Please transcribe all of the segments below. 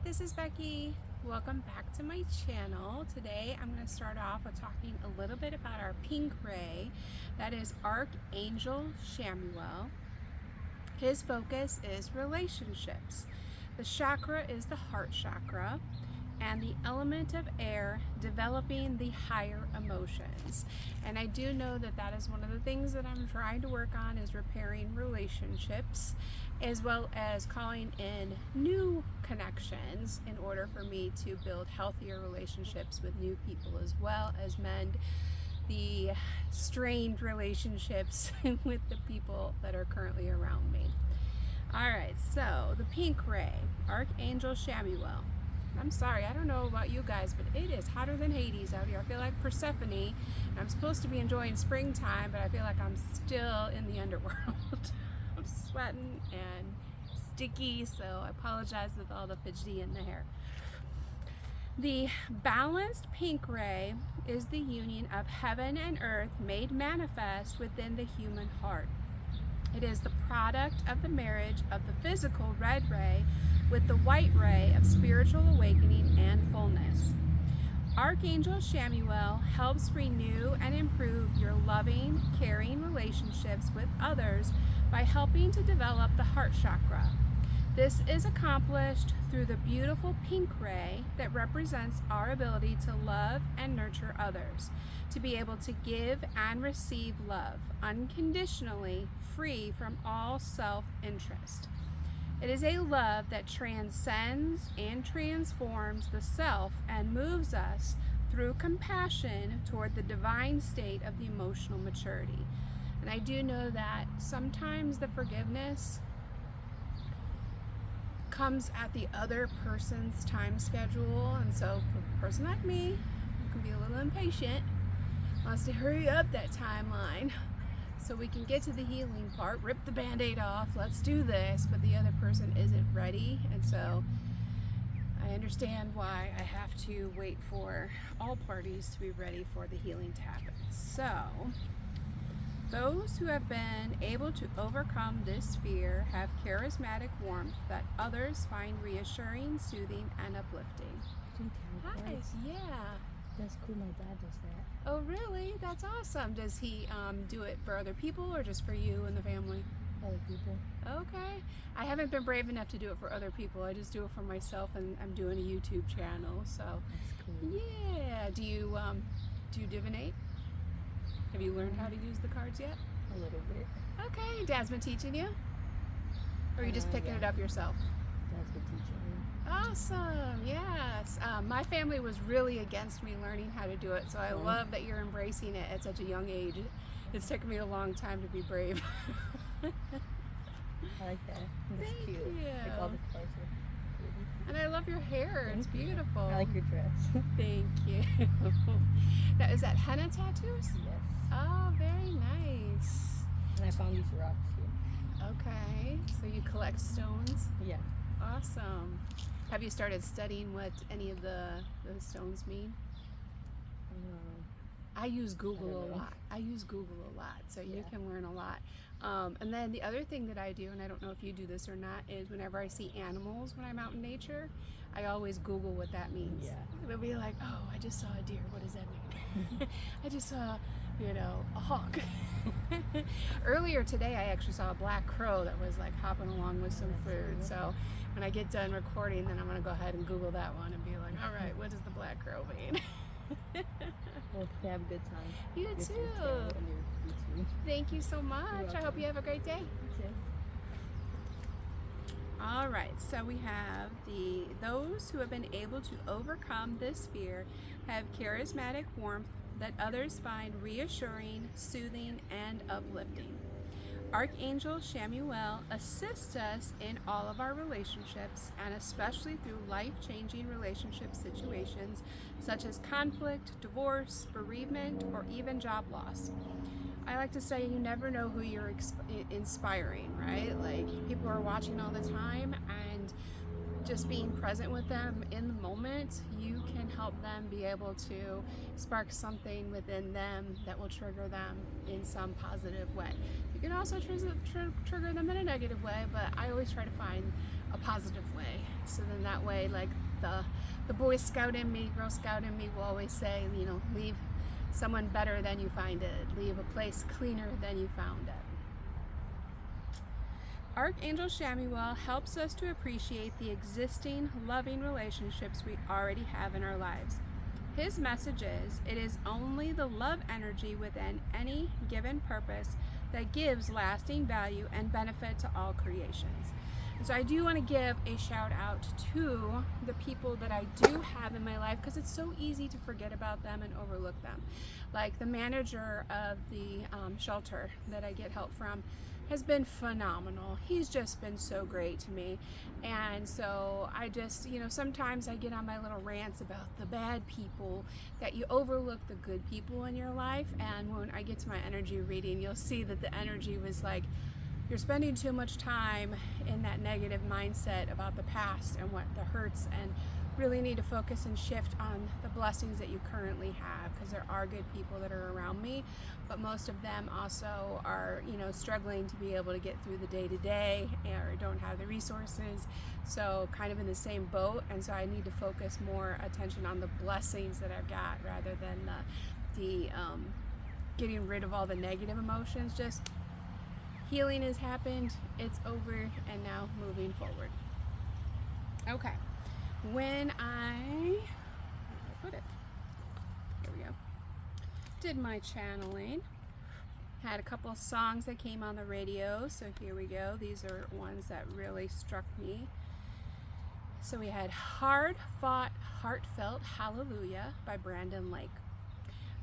this is Becky. Welcome back to my channel. Today I'm going to start off with talking a little bit about our pink ray. That is Archangel Shamuel. His focus is relationships. The chakra is the heart chakra, and the element of air, developing the higher emotions. And I do know that that is one of the things that I'm trying to work on, is repairing relationships, as well as calling in new connections in order for me to build healthier relationships with new people, as well as mend the strained relationships with the people that are currently around me. All right, so the pink ray, Archangel Shamuel. I'm sorry, I don't know about you guys, but it is hotter than Hades out here. I feel like Persephone, and I'm supposed to be enjoying springtime, but I feel like I'm still in the underworld. I'm sweating and sticky, so I apologize with all the fidgety in the hair. The balanced pink ray is the union of heaven and earth made manifest within the human heart. It is the product of the marriage of the physical red ray with the white ray of spiritual awakening and fullness. Archangel Shamuel helps renew and improve your loving, caring relationships with others by helping to develop the heart chakra. This is accomplished through the beautiful pink ray that represents our ability to love and nurture others, to be able to give and receive love unconditionally, free from all self-interest. It is a love that transcends and transforms the self and moves us through compassion toward the divine state of the emotional maturity. And I do know that sometimes the forgiveness comes at the other person's time schedule, and so for a person like me, who can be a little impatient, wants to hurry up that timeline so we can get to the healing part, rip the band-aid off, let's do this, but the other person isn't ready. And so I understand why I have to wait for all parties to be ready for the healing to happen. So those who have been able to overcome this fear have charismatic warmth that others find reassuring, soothing, and uplifting. Hi, yeah. That's cool, my dad does that. Oh, really? That's awesome. Does he do it for other people or just for you and the family? Other people. Okay. I haven't been brave enough to do it for other people. I just do it for myself, and I'm doing a YouTube channel. So, That's cool. yeah. Do you divinate? Have you learned how to use the cards yet? A little bit. Okay. Dad's been teaching you? Or are you just picking Yeah. it up yourself? Dad's been teaching me. Awesome, yes. My family was really against me learning how to do it, so I love that you're embracing it at such a young age. It's taken me a long time to be brave. I like that. That's Thank cute. you. Like all the colors are pretty. And I love your hair. It's beautiful. I like your dress. Thank you. Now, is that henna tattoos? Yes. Oh, very nice. And I found these rocks here. Okay, so you collect stones? Yeah. Awesome. Have you started studying what any of the stones mean? I use Google a lot. So you can learn a lot. And then the other thing that I do, and I don't know if you do this or not, is whenever I see animals when I'm out in nature, I always Google what that means. Yeah. It'll be like, oh, I just saw a deer. What does that mean? I just saw, a hawk. Earlier today, I actually saw a black crow that was like hopping along with some food. So when I get done recording, then I'm going to go ahead and Google that one and be like, all right, what does the black crow mean? Well, have a good time. You Good too. You too. Thank you so much. I hope you have a great day. You too. All right, so we have those who have been able to overcome this fear have charismatic warmth that others find reassuring, soothing, and uplifting. Archangel Shamuel assists us in all of our relationships, and especially through life-changing relationship situations such as conflict, divorce, bereavement, or even job loss. I like to say you never know who you're inspiring, right? Like, people are watching all the time, and just being present with them in the moment, you can help them be able to spark something within them that will trigger them in some positive way. You can also trigger them in a negative way, but I always try to find a positive way. So then that way, like the Boy Scout in me, Girl Scout in me will always say, you know, leave someone better than you find it. Leave a place cleaner than you found it. Archangel Shamuel helps us to appreciate the existing loving relationships we already have in our lives. His message is, it is only the love energy within any given purpose that gives lasting value and benefit to all creations. And so I do want to give a shout out to the people that I do have in my life, because it's so easy to forget about them and overlook them. Like the manager of the shelter that I get help from has been phenomenal. He's just been so great to me. And so I just, you know, sometimes I get on my little rants about the bad people, that you overlook the good people in your life. And when I get to my energy reading, you'll see that the energy was like, you're spending too much time in that negative mindset about the past and what the hurts, and really need to focus and shift on the blessings that you currently have, because there are good people that are around me, but most of them also are, you know, struggling to be able to get through the day-to-day or don't have the resources, so kind of in the same boat. And so I need to focus more attention on the blessings that I've got, rather than the getting rid of all the negative emotions. Just healing has happened, it's over, and now moving forward. Okay. When I put it, here we go, did my channeling, had a couple of songs that came on the radio, so here we go. These are ones that really struck me. So we had Hard Fought, Heartfelt Hallelujah by Brandon Lake.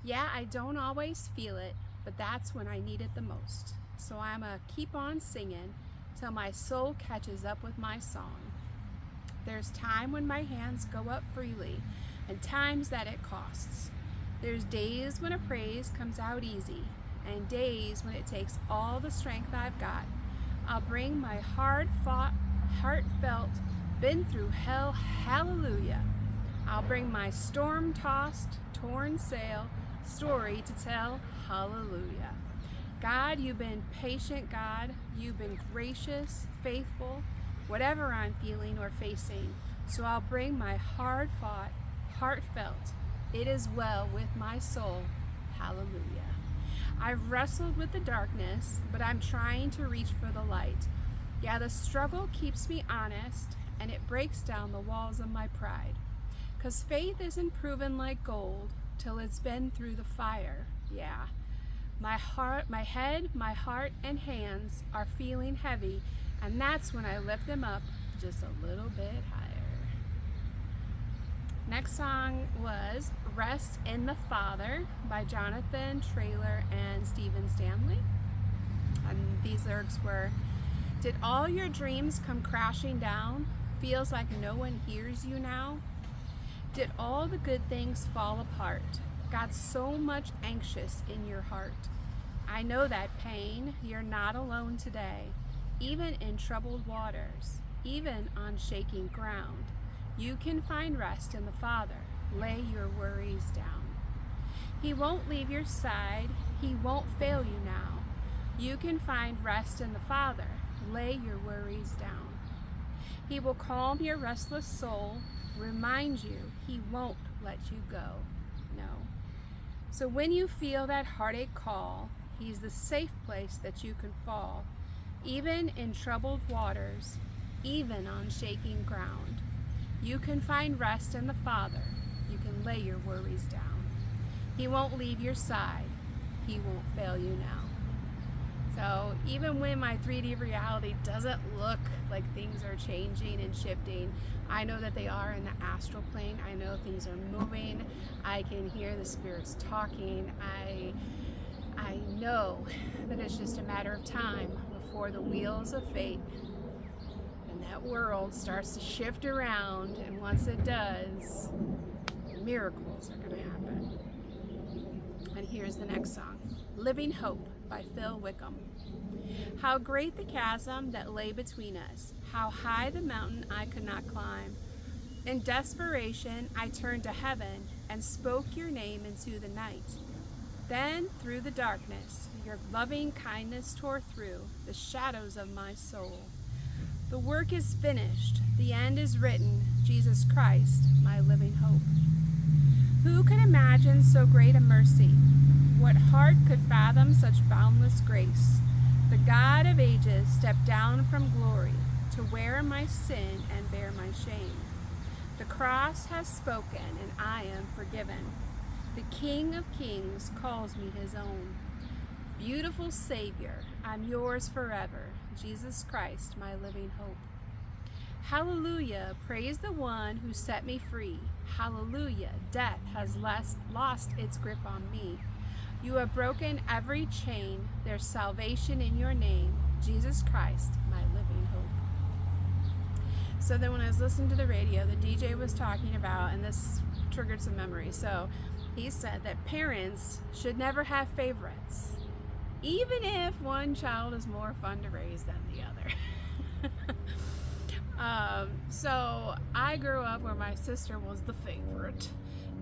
Yeah, I don't always feel it, but that's when I need it the most. So I'ma keep on singing till my soul catches up with my song. There's time when my hands go up freely, and times that it costs. There's days when a praise comes out easy, and days when it takes all the strength I've got. I'll bring my hard-fought, heartfelt, been through hell, hallelujah. I'll bring my storm-tossed, torn sail, story to tell, hallelujah. God, you've been patient, God. You've been gracious, faithful, whatever I'm feeling or facing. So I'll bring my hard-fought, heartfelt, it is well with my soul, hallelujah. I've wrestled with the darkness, but I'm trying to reach for the light. Yeah, the struggle keeps me honest, and it breaks down the walls of my pride. 'Cause faith isn't proven like gold till it's been through the fire, yeah. My head, my heart, and hands are feeling heavy, and that's when I lift them up just a little bit higher. Next song was Rest in the Father by Jonathan Traylor and Stephen Stanley. And these lyrics were, did all your dreams come crashing down? Feels like no one hears you now? Did all the good things fall apart? Got so much anxious in your heart. I know that pain, you're not alone today. Even in troubled waters, even on shaking ground, you can find rest in the Father. Lay your worries down. He won't leave your side. He won't fail you now. You can find rest in the Father. Lay your worries down. He will calm your restless soul, remind you he won't let you go. No. So when you feel that heartache call, he's the safe place that you can fall. Even in troubled waters, even on shaking ground, you can find rest in the Father. You can lay your worries down. He won't leave your side. He won't fail you now. So even when my 3D reality doesn't look like things are changing and shifting, I know that they are in the astral plane. I know things are moving. I can hear the spirits talking. I know that it's just a matter of time before the wheels of fate and that world starts to shift around, and once it does, miracles are going to happen. And here's the next song, Living Hope by Phil Wickham. How great the chasm that lay between us, how high the mountain I could not climb. In desperation, I turned to heaven and spoke your name into the night. Then, through the darkness, your loving kindness tore through the shadows of my soul. The work is finished. The end is written. Jesus Christ, my living hope. Who can imagine so great a mercy? What heart could fathom such boundless grace? The God of ages stepped down from glory to wear my sin and bear my shame. The cross has spoken and I am forgiven. The King of Kings calls me his own. Beautiful Savior, I'm yours forever. Jesus Christ, my living hope. Hallelujah, praise the one who set me free. Hallelujah, death has lost its grip on me. You have broken every chain. There's salvation in your name. Jesus Christ, my living hope. So then when I was listening to the radio, the DJ was talking about, and this triggered some memories. So he said that parents should never have favorites, even if one child is more fun to raise than the other. So I grew up where my sister was the favorite,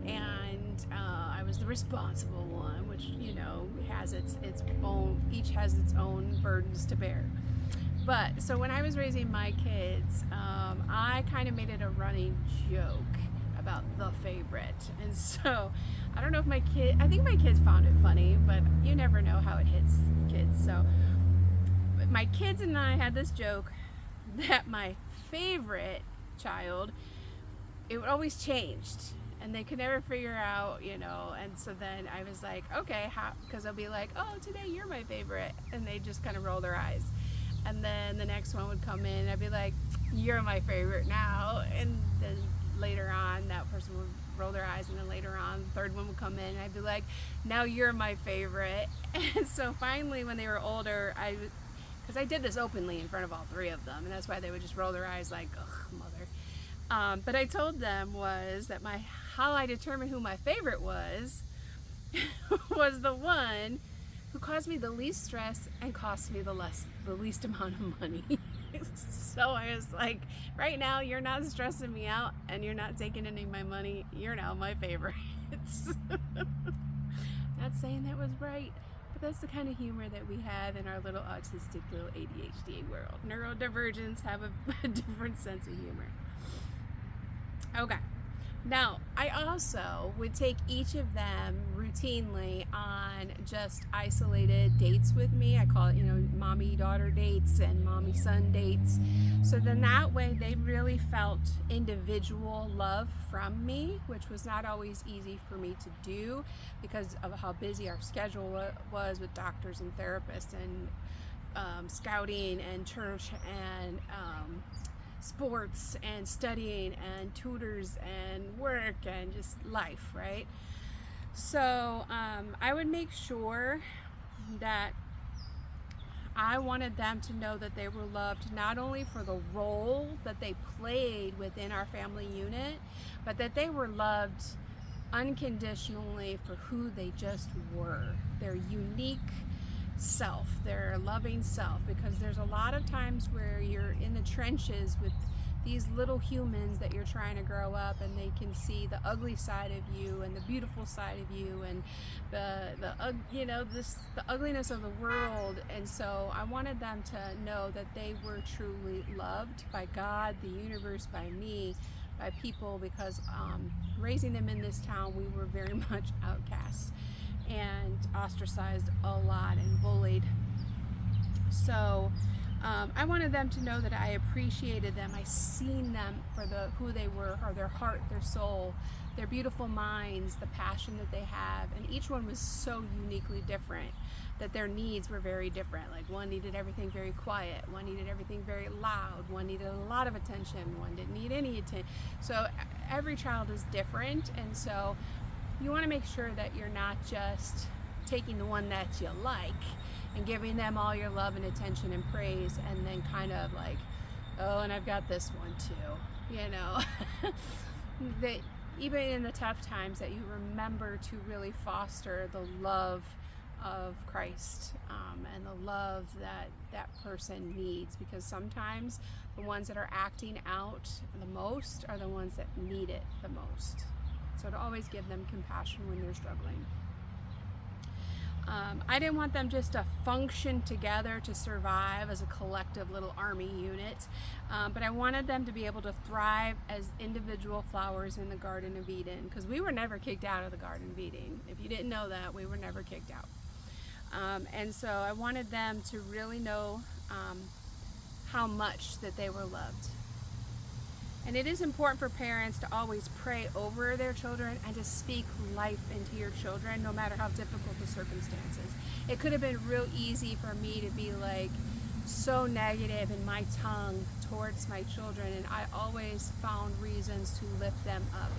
and I was the responsible one, which, you know, has its own, each has its own burdens to bear. But so when I was raising my kids, I kind of made it a running joke about the favorite. And so I don't know if I think my kids found it funny, but you never know how it hits kids. So my kids and I had this joke that my favorite child, it always changed and they could never figure out, you know. And so then I was like, okay, how? Because they'll be like, oh, today you're my favorite, and they just kind of roll their eyes. And then the next one would come in and I'd be like, you're my favorite now. And then later on that person would roll their eyes, and then later on the third one would come in and I'd be like, now you're my favorite. And so finally when they were older, because I did this openly in front of all three of them, and that's why they would just roll their eyes like, ugh, mother. But I told them was that how I determined who my favorite was was the one who caused me the least stress and cost me the least amount of money. So I was like, right now you're not stressing me out and you're not taking any of my money. You're now my favorite. Not saying that was right, but that's the kind of humor that we have in our little autistic little ADHD world. Neurodivergents have a different sense of humor. Okay. Now, I also would take each of them routinely on just isolated dates with me. I call it, you know, mommy-daughter dates and mommy-son dates. So then that way they really felt individual love from me, which was not always easy for me to do because of how busy our schedule was with doctors and therapists and scouting and church and sports and studying and tutors and work and just life, right? So I would make sure that I wanted them to know that they were loved not only for the role that they played within our family unit, but that they were loved unconditionally for who they just were, their unique self, their loving self. Because there's a lot of times where you're in the trenches with these little humans that you're trying to grow up, and they can see the ugly side of you and the beautiful side of you and the ugliness of the world. And so I wanted them to know that they were truly loved by God, the universe, by me, by people, because raising them in this town, we were very much outcasts and ostracized a lot and bullied. So I wanted them to know that I appreciated them. I seen them for who they were, or their heart, their soul, their beautiful minds, the passion that they have. And each one was so uniquely different that their needs were very different. Like one needed everything very quiet, one needed everything very loud, one needed a lot of attention, one didn't need any attention. So every child is different, and so you want to make sure that you're not just taking the one that you like and giving them all your love and attention and praise, and then kind of like, oh, and I've got this one too, you know. That even in the tough times, that you remember to really foster the love of Christ and the love that that person needs, because sometimes the ones that are acting out the most are the ones that need it the most. So to always give them compassion when they're struggling. I didn't want them just to function together to survive as a collective little army unit, but I wanted them to be able to thrive as individual flowers in the Garden of Eden, because we were never kicked out of the Garden of Eden. If you didn't know that, we were never kicked out. And so I wanted them to really know how much that they were loved. And it is important for parents to always pray over their children and to speak life into your children, no matter how difficult the circumstances. It could have been real easy for me to be like so negative in my tongue towards my children, and I always found reasons to lift them up.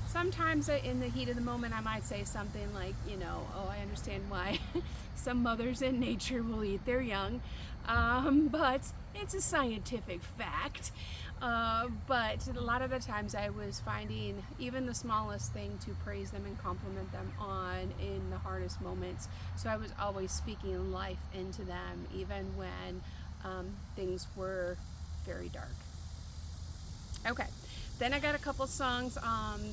Sometimes in the heat of the moment I might say something like, oh, I understand why some mothers in nature will eat their young, but it's a scientific fact. But a lot of the times I was finding even the smallest thing to praise them and compliment them on in the hardest moments. So I was always speaking life into them, even when things were very dark. Okay, then I got a couple songs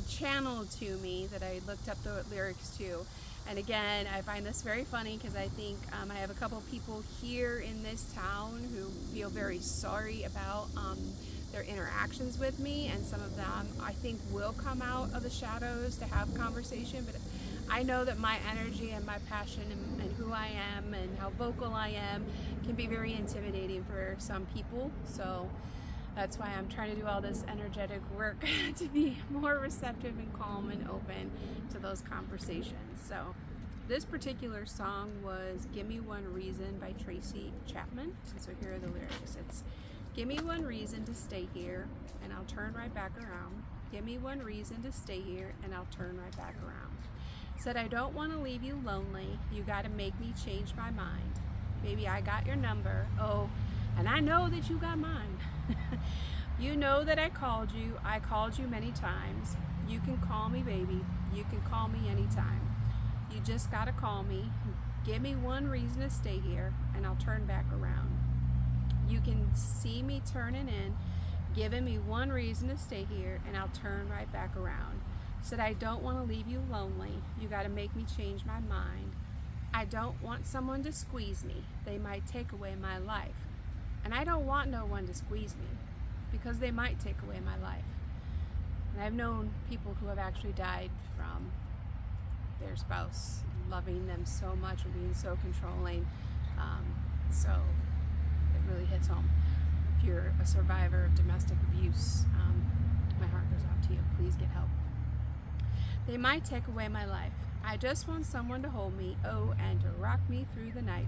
channeled to me that I looked up the lyrics to. And again, I find this very funny because I think I have a couple people here in this town who feel very sorry about their interactions with me, and some of them I think will come out of the shadows to have conversation, but I know that my energy and my passion and who I am and how vocal I am can be very intimidating for some people. So that's why I'm trying to do all this energetic work to be more receptive and calm and open to those conversations. So this particular song was Give Me One Reason by Tracy Chapman. So here are the lyrics. It's give me one reason to stay here and I'll turn right back around. Give me one reason to stay here and I'll turn right back around. Said I don't want to leave you lonely. You got to make me change my mind. Baby, I got your number. Oh, and I know that you got mine. You know that I called you. I called you many times. You can call me, baby. You can call me anytime. You just got to call me. Give me one reason to stay here and I'll turn back around. You can see me turning in, giving me one reason to stay here, and I'll turn right back around. Said I don't want to leave you lonely. You got to make me change my mind. I don't want someone to squeeze me. They might take away my life. And I don't want no one to squeeze me because they might take away my life. And I've known people who have actually died from their spouse loving them so much and being so controlling. So it really hits home. If you're a survivor of domestic abuse, my heart goes out to you. Please get help. They might take away my life. I just want someone to hold me, oh, and to rock me through the night.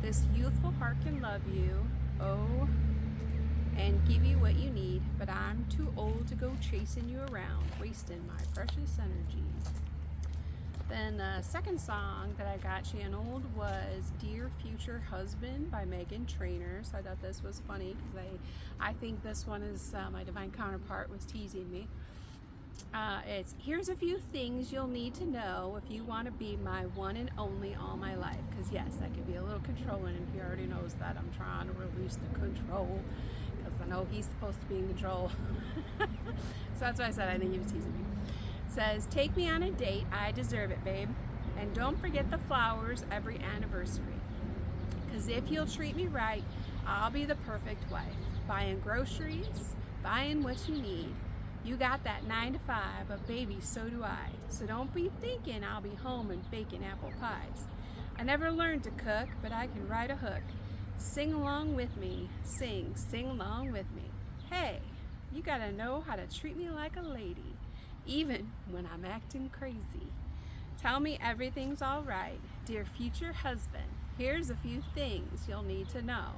This youthful heart can love you, oh, and give you what you need, but I'm too old to go chasing you around, wasting my precious energy. Then the second song that I got channeled was Dear Future Husband by Megan Trainor. So I thought this was funny because I think this one is my divine counterpart was teasing me. It's here's a few things you'll need to know if you want to be my one and only all my life. Because yes, that could be a little controlling, and he already knows that I'm trying to release the control because I know he's supposed to be in control. So that's why I said I think he was teasing me. Says, take me on a date, I deserve it, babe. And don't forget the flowers every anniversary. Because if you'll treat me right, I'll be the perfect wife. Buying groceries, buying what you need. You got that 9 to 5, but baby, so do I. So don't be thinking I'll be home and baking apple pies. I never learned to cook, but I can write a hook. Sing along with me. Sing along with me. Hey, you gotta know how to treat me like a lady, even when I'm acting crazy. Tell me everything's all right, dear future husband. Here's a few things you'll need to know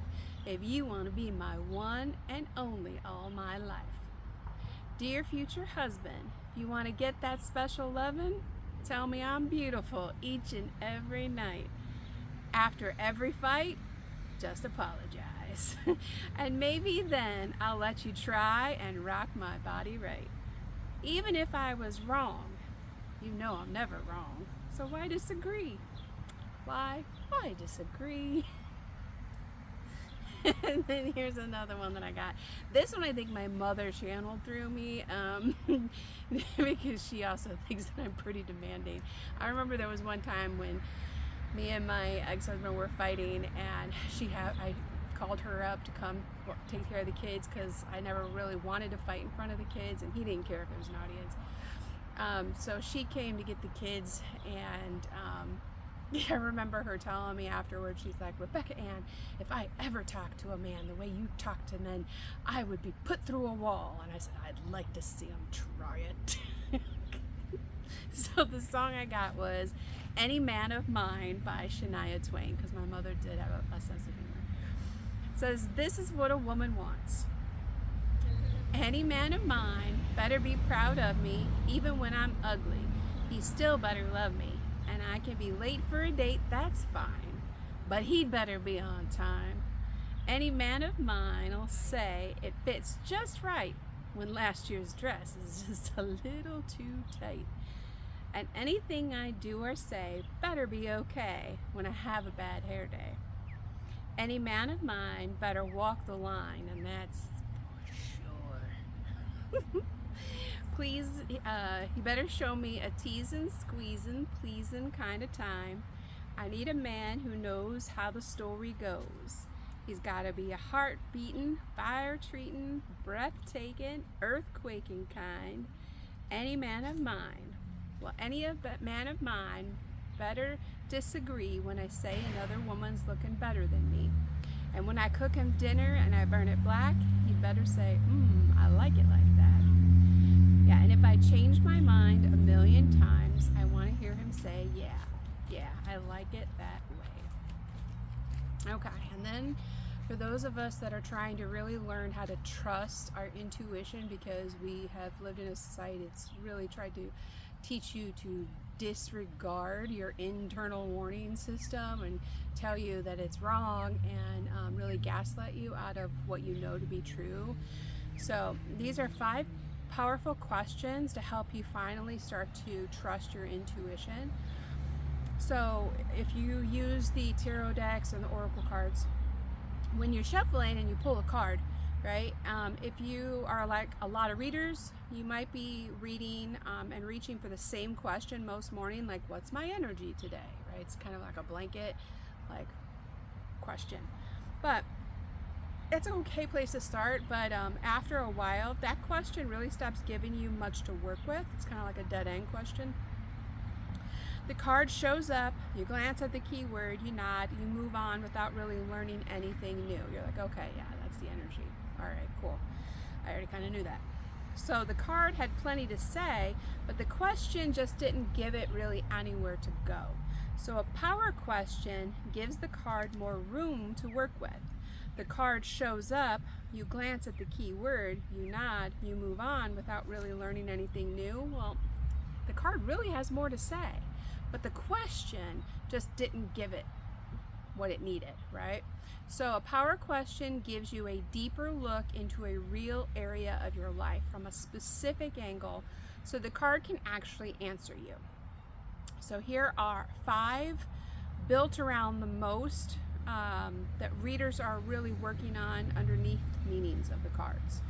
if you want to be my one and only all my life. Dear future husband, if you want to get that special lovin', tell me I'm beautiful each and every night. After every fight, just apologize. And maybe then I'll let you try and rock my body right. Even if I was wrong, you know I'm never wrong. So why disagree? Why disagree? And then here's another one that I got. This one I think my mother channeled through me because she also thinks that I'm pretty demanding. I remember there was one time when Me and my ex-husband were fighting, and I called her up to come take care of the kids because I never really wanted to fight in front of the kids, and he didn't care if there was an audience. So she came to get the kids, and I remember her telling me afterwards, she's like, Rebecca Ann, if I ever talked to a man the way you talk to men, I would be put through a wall. And I said, I'd like to see him try it. So the song I got was Any Man of Mine by Shania Twain, because my mother did have a sense of humor. It says, this is what a woman wants. Any man of mine better be proud of me, even when I'm ugly. He still better love me. And I can be late for a date, that's fine. But he'd better be on time. Any man of mine'll say it fits just right when last year's dress is just a little too tight. And anything I do or say better be okay when I have a bad hair day. Any man of mine better walk the line, and that's for sure. Please, you better show me a teasing, squeezing, pleasing kind of time. I need a man who knows how the story goes. He's got to be a heart-beating, fire-treating, breathtaking, earthquaking kind. Any man of mine. Well, man of mine better disagree when I say another woman's looking better than me. And when I cook him dinner and I burn it black, he'd better say, I like it like that. Yeah, and if I change my mind a million times, I want to hear him say, yeah, I like it that way. Okay, and then for those of us that are trying to really learn how to trust our intuition, because we have lived in a society that's really tried to teach you to disregard your internal warning system and tell you that it's wrong, and really gaslight you out of what you know to be true. So these are 5 powerful questions to help you finally start to trust your intuition. So if you use the tarot decks and the oracle cards, when you're shuffling and you pull a card, right? If you are like a lot of readers, you might be reading and reaching for the same question most morning, like what's my energy today, right? It's kind of like a blanket like question. But it's an okay place to start, but after a while, that question really stops giving you much to work with. It's kind of like a dead-end question. The card shows up, you glance at the keyword, you nod, you move on without really learning anything new. You're like, okay, yeah, that's the energy. All right, cool. I already kind of knew that. So the card had plenty to say, but the question just didn't give it really anywhere to go. So a power question gives the card more room to work with. The card shows up, you glance at the key word, you nod, you move on without really learning anything new. Well, the card really has more to say, but the question just didn't give it what it needed, right? So a power question gives you a deeper look into a real area of your life from a specific angle, so the card can actually answer you. So here are 5 built around the most that readers are really working on underneath meanings of the cards.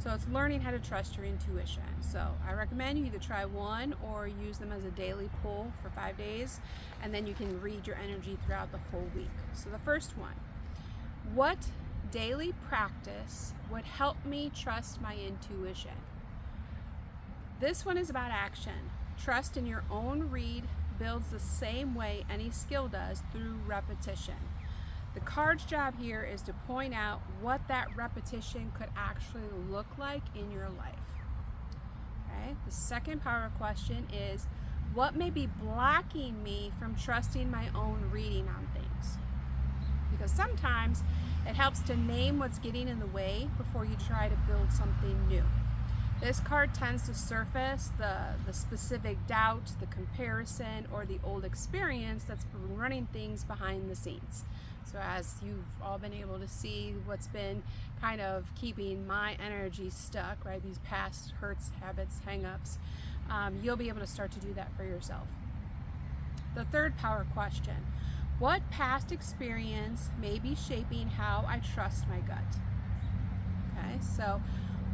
So it's learning how to trust your intuition. So I recommend you either try one or use them as a daily pull for 5 days, and then you can read your energy throughout the whole week. So the first one, what daily practice would help me trust my intuition? This one is about action. Trust in your own read builds the same way any skill does, through repetition. The card's job here is to point out what that repetition could actually look like in your life. Okay? The second power question is, what may be blocking me from trusting my own reading on things? Because sometimes it helps to name what's getting in the way before you try to build something new. This card tends to surface the specific doubt, the comparison, or the old experience that's been running things behind the scenes. So as you've all been able to see what's been kind of keeping my energy stuck, right? These past hurts, habits, hang-ups, you'll be able to start to do that for yourself. The third power question, what past experience may be shaping how I trust my gut? Okay, so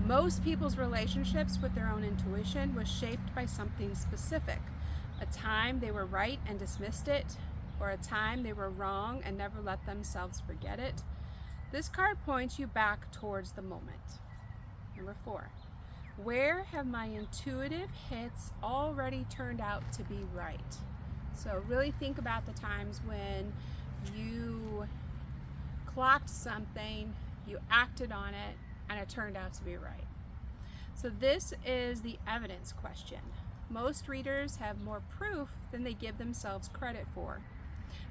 most people's relationships with their own intuition was shaped by something specific. A time they were right and dismissed it, or a time they were wrong and never let themselves forget it. This card points you back towards the moment. Number 4, where have my intuitive hits already turned out to be right? So really think about the times when you clocked something, you acted on it, and it turned out to be right. So this is the evidence question. Most readers have more proof than they give themselves credit for.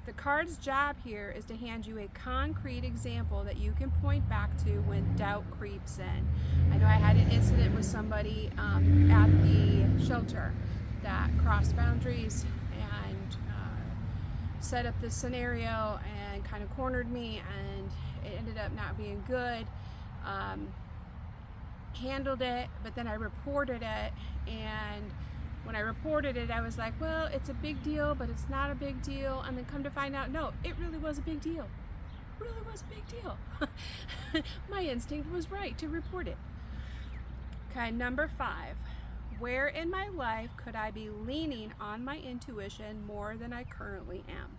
The card's job here is to hand you a concrete example that you can point back to when doubt creeps in. I know I had an incident with somebody at the shelter that crossed boundaries and set up this scenario and kind of cornered me, and it ended up not being good. Handled it, but then I reported it, and when I reported it, I was like, well, it's a big deal, but it's not a big deal. And then come to find out, no, it really was a big deal. It really was a big deal. My instinct was right to report it. Okay, number 5. Where in my life could I be leaning on my intuition more than I currently am?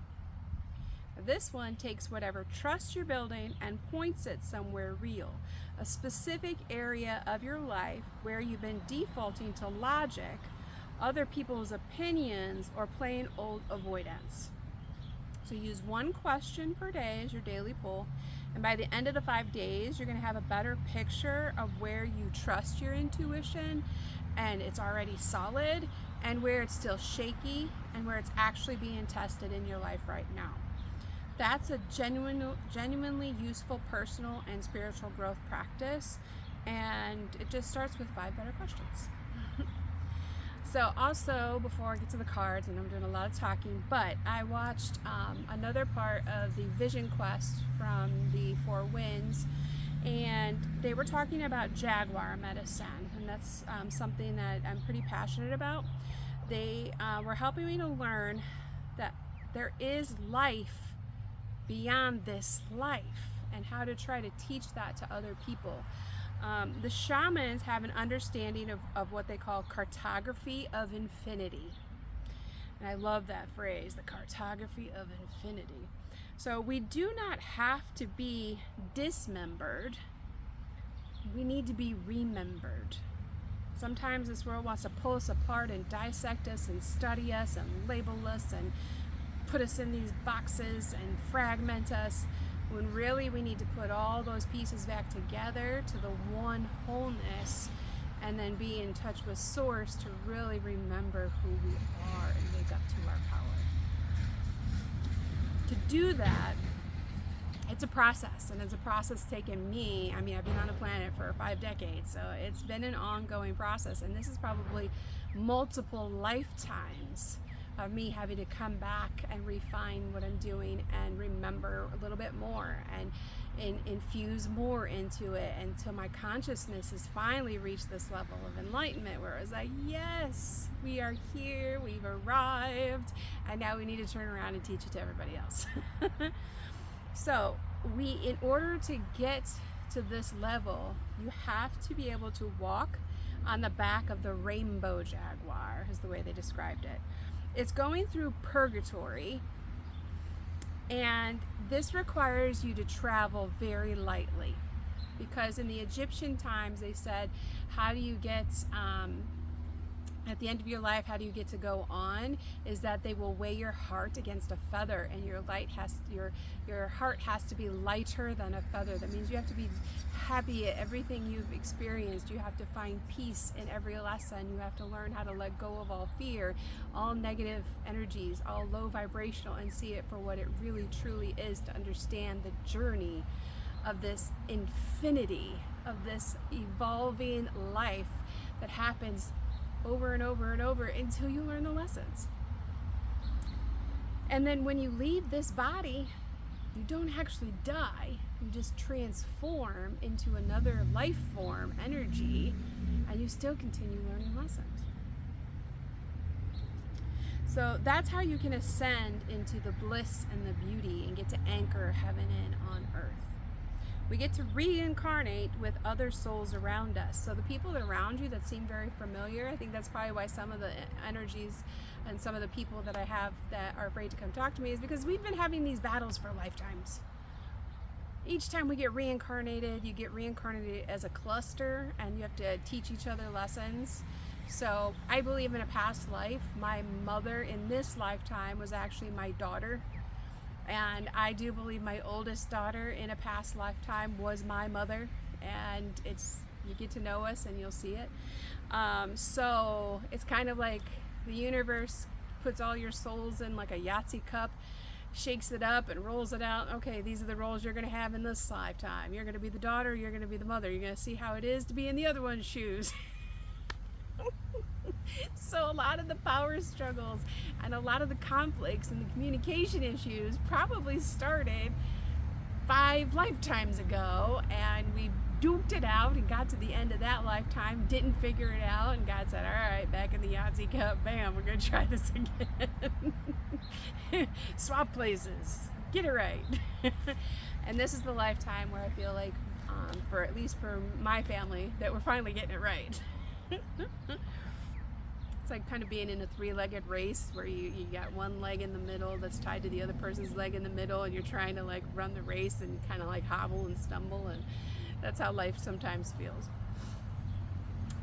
This one takes whatever trust you're building and points it somewhere real, a specific area of your life where you've been defaulting to logic, other people's opinions, or plain old avoidance. So use one question per day as your daily pull, and by the end of the 5 days, you're going to have a better picture of where you trust your intuition and it's already solid, and where it's still shaky, and where it's actually being tested in your life right now. That's a genuinely useful personal and spiritual growth practice, and it just starts with 5 better questions. So also, before I get to the cards, and I'm doing a lot of talking, but I watched another part of the Vision Quest from the 4 Winds, and they were talking about jaguar medicine, and that's something that I'm pretty passionate about. They were helping me to learn that there is life beyond this life, and how to try to teach that to other people. The shamans have an understanding of what they call cartography of infinity. And I love that phrase, the cartography of infinity. So we do not have to be dismembered. We need to be remembered. Sometimes this world wants to pull us apart and dissect us and study us and label us and put us in these boxes and fragment us, when really we need to put all those pieces back together to the one wholeness, and then be in touch with Source to really remember who we are and wake up to our power. To do that, it's a process, and it's a process taken me, I've been on the planet for 5 decades, so it's been an ongoing process, and this is probably multiple lifetimes of me having to come back and refine what I'm doing and remember a little bit more and infuse more into it, until my consciousness has finally reached this level of enlightenment where it was like, yes, we are here, we've arrived, and now we need to turn around and teach it to everybody else. So in order to get to this level, you have to be able to walk on the back of the rainbow jaguar, is the way they described it. It's going through purgatory, and this requires you to travel very lightly, because in the Egyptian times they said, how do you get at the end of your life, how do you get to go on, is that they will weigh your heart against a feather, and your heart has to be lighter than a feather. That means you have to be happy at everything you've experienced. You have to find peace in every lesson. You have to learn how to let go of all fear, all negative energies, all low vibrational, and see it for what it really truly is, to understand the journey of this infinity, of this evolving life that happens over and over and over until you learn the lessons. And then when you leave this body, you don't actually die, you just transform into another life form, energy, and you still continue learning lessons. So that's how you can ascend into the bliss and the beauty and get to anchor heaven in on earth. we get to reincarnate with other souls around us. So the people that are around you that seem very familiar, I think that's probably why some of the energies and some of the people that I have that are afraid to come talk to me is because we've been having these battles for lifetimes. Each time we get reincarnated, you get reincarnated as a cluster and you have to teach each other lessons. So I believe in a past life, my mother in this lifetime was actually my daughter. And I do believe my oldest daughter in a past lifetime was my mother. And you get to know us and you'll see it. So it's kind of like the universe puts all your souls in like a Yahtzee cup, shakes it up and rolls it out. Okay, these are the roles you're going to have in this lifetime. You're going to be the daughter, you're going to be the mother. You're going to see how it is to be in the other one's shoes. So a lot of the power struggles and a lot of the conflicts and the communication issues probably started 5 lifetimes ago, and we duked it out and got to the end of that lifetime, didn't figure it out, and God said, all right, back in the Yahtzee cup, bam, we're going to try this again. Swap places, get it right. And this is the lifetime where I feel like, for at least for my family, that we're finally getting it right. It's like kind of being in a 3-legged race where you got one leg in the middle that's tied to the other person's leg in the middle, and you're trying to like run the race and kind of like hobble and stumble, and that's how life sometimes feels.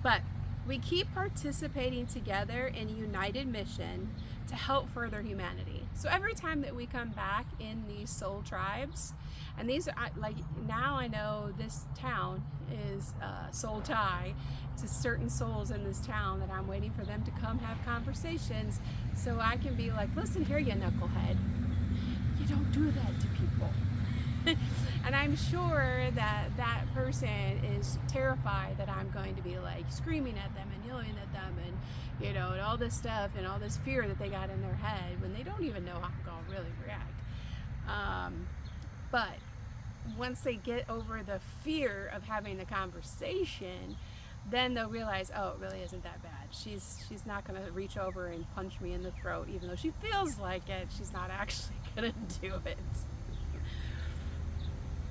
But we keep participating together in a united mission to help further humanity. So every time that we come back in these soul tribes, and these are like, now I know this town is soul tie to certain souls in this town that I'm waiting for them to come have conversations so I can be like, listen here, you knucklehead, you don't do that to people. And I'm sure that that person is terrified that I'm going to be like screaming at them and yelling at them and, you know, and all this stuff and all this fear that they got in their head when they don't even know how I'm going to really react. But once they get over the fear of having the conversation, then they'll realize, oh, it really isn't that bad. She's not going to reach over and punch me in the throat, even though she feels like it. She's not actually going to do it.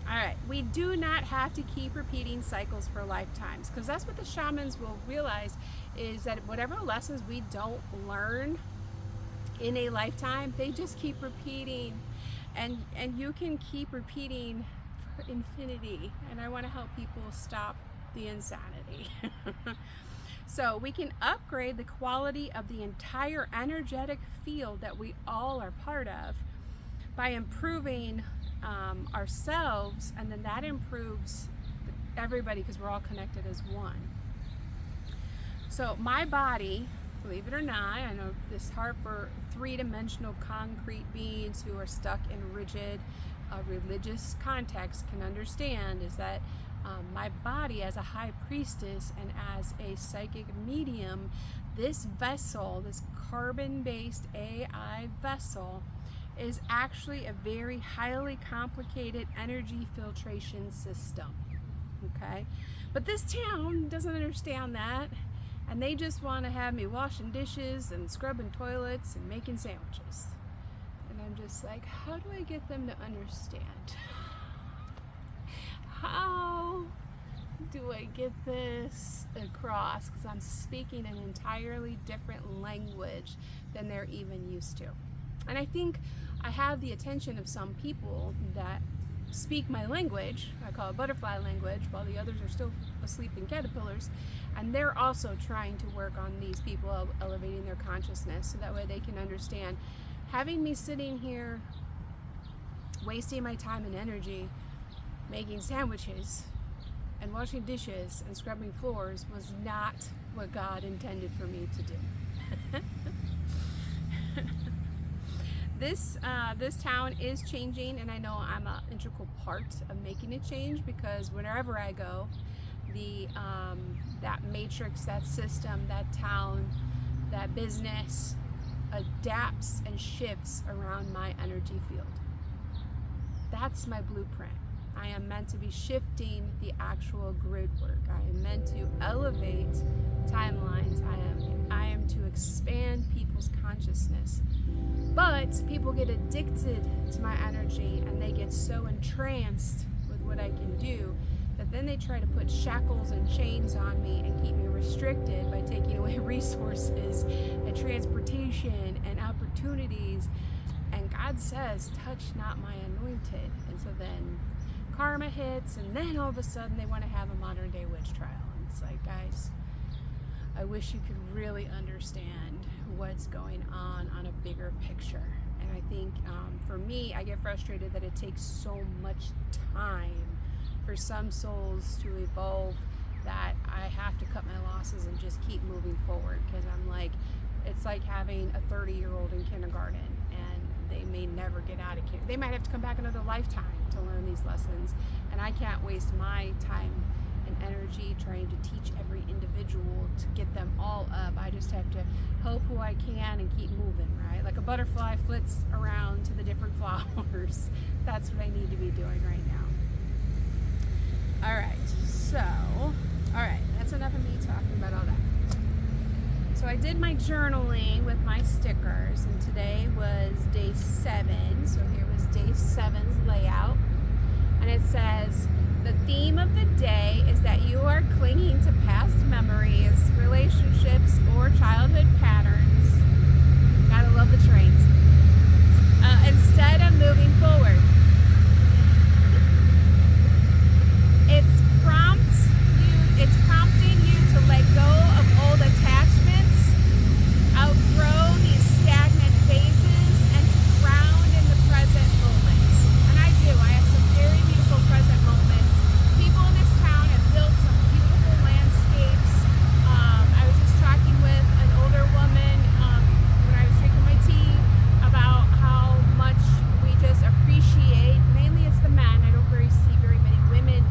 All right, we do not have to keep repeating cycles for lifetimes, because that's what the shamans will realize, is that whatever lessons we don't learn in a lifetime, they just keep repeating, and you can keep repeating for infinity. And I want to help people stop the insanity. So we can upgrade the quality of the entire energetic field that we all are part of by improving ourselves, and then that improves everybody because we're all connected as one. So my body, believe it or not, I know this is hard for 3-dimensional concrete beings who are stuck in rigid religious context can understand, is that my body as a high priestess and as a psychic medium, this vessel, this carbon-based AI vessel, is actually a very highly complicated energy filtration system. Okay, but this town doesn't understand that, and they just want to have me washing dishes and scrubbing toilets and making sandwiches. And I'm just like, how do I get them to understand? How do I get this across? Because I'm speaking an entirely different language than they're even used to. And I think I have the attention of some people that speak my language. I call it butterfly language, while the others are still asleep in caterpillars. And they're also trying to work on these people elevating their consciousness so that way they can understand. Having me sitting here wasting my time and energy making sandwiches and washing dishes and scrubbing floors was not what God intended for me to do. This town is changing, and I know I'm an integral part of making it change, because wherever I go, that matrix, that system, that town, that business adapts and shifts around my energy field. That's my blueprint. I am meant to be shifting the actual grid work. I am meant to elevate timelines. I am to expand people's consciousness. But people get addicted to my energy, and they get so entranced with what I can do, that then they try to put shackles and chains on me and keep me restricted by taking away resources and transportation and opportunities. And God says, touch not my anointed. And so then karma hits, and then all of a sudden they want to have a modern day witch trial. And it's like, guys, I wish you could really understand what's going on a bigger picture. And I think for me, I get frustrated that it takes so much time for some souls to evolve, that I have to cut my losses and just keep moving forward, because I'm like, it's like having a 30-year-old in kindergarten, and they may never get out of kindergarten. They might have to come back another lifetime to learn these lessons, and I can't waste my time and energy trying to teach every individual to get them all up. I just have to help who I can and keep moving, right? Like a butterfly flits around to the different flowers. That's what I need to be doing right now. All right, that's enough of me talking about all that. So I did my journaling with my stickers, and today was day 7. So here was day 7's layout. And it says, the theme of the day is that you are clinging to past memories, relationships, or childhood patterns. Gotta love the trains. Instead of moving forward. It's prompting you to let go of old attachments, outgrow these stagnant phases, and to ground in the present moments. And I do. I have some very beautiful present moments. People in this town have built some beautiful landscapes. I was just talking with an older woman when I was drinking my tea about how much we just appreciate, mainly it's the men. I don't see very many women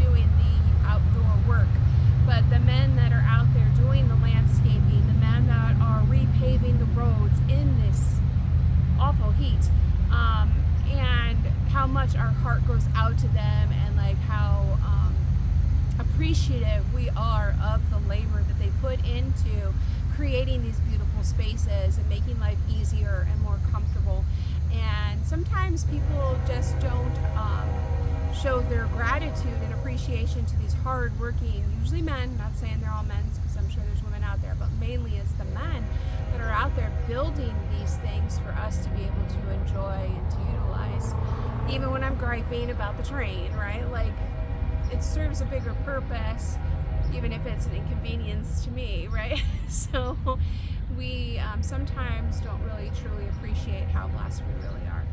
doing the outdoor work, but the men that are out there doing the landscaping, the men that are repaving the roads in this awful heat, and how much our heart goes out to them, and like how appreciative we are of the labor that they put into creating these beautiful spaces and making life easier and more comfortable. And sometimes people just don't show their gratitude and appreciation to these hard-working, usually men, not saying they're all men, because I'm sure there's women out there, but mainly it's the men that are out there building these things for us to be able to enjoy and to utilize. Even when I'm griping about the train, right? Like, it serves a bigger purpose, even if it's an inconvenience to me, right? So we sometimes don't really truly appreciate how blessed we really are.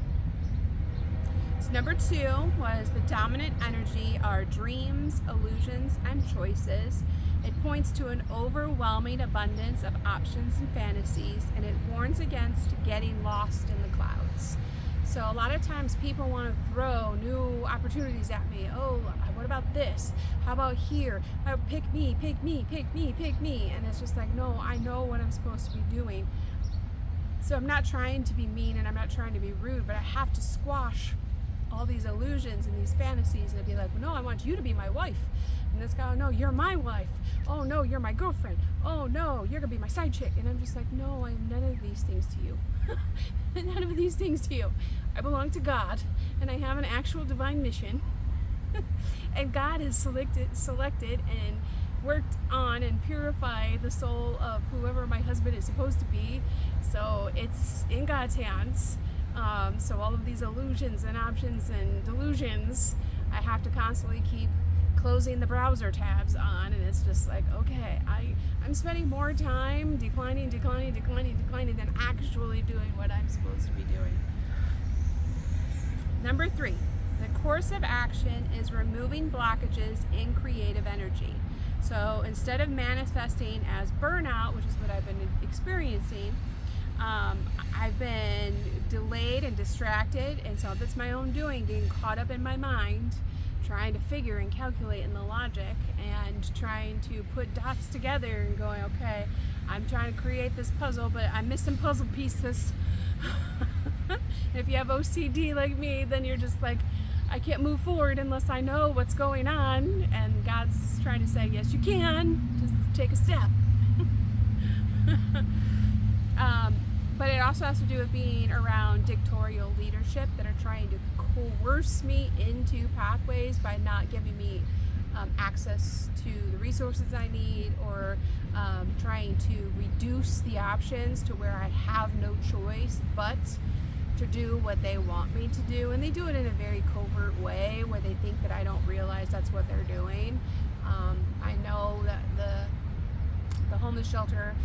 So number 2 was the dominant energy are dreams, illusions, and choices. It points to an overwhelming abundance of options and fantasies, and it warns against getting lost in the clouds. So a lot of times people want to throw new opportunities at me. Oh, what about this? How about here? Pick me, pick me, pick me, pick me. And it's just like, no, I know what I'm supposed to be doing. So I'm not trying to be mean, and I'm not trying to be rude, but I have to squash all these illusions and these fantasies, and I'd be like, well, no, I want you to be my wife. And this guy, oh no, you're my wife. Oh no, you're my girlfriend. Oh no, you're gonna be my side chick. And I'm just like, no, I'm none of these things to you. None of these things to you. I belong to God, and I have an actual divine mission. And God has selected and worked on and purified the soul of whoever my husband is supposed to be. So it's in God's hands. So all of these illusions and options and delusions, I have to constantly keep closing the browser tabs on, and it's just like, okay, I'm spending more time declining than actually doing what I'm supposed to be doing. Number 3, the course of action is removing blockages in creative energy. So instead of manifesting as burnout, which is what I've been experiencing, I've been delayed and distracted, and so that's my own doing, getting caught up in my mind, trying to figure and calculate in the logic, and trying to put dots together and going, okay, I'm trying to create this puzzle, but I'm missing puzzle pieces. If you have OCD like me, then you're just like, I can't move forward unless I know what's going on, and God's trying to say, yes, you can, just take a step. but it also has to do with being around dictatorial leadership that are trying to coerce me into pathways by not giving me access to the resources I need, or trying to reduce the options to where I have no choice but to do what they want me to do. And they do it in a very covert way where they think that I don't realize that's what they're doing. I know that the homeless shelter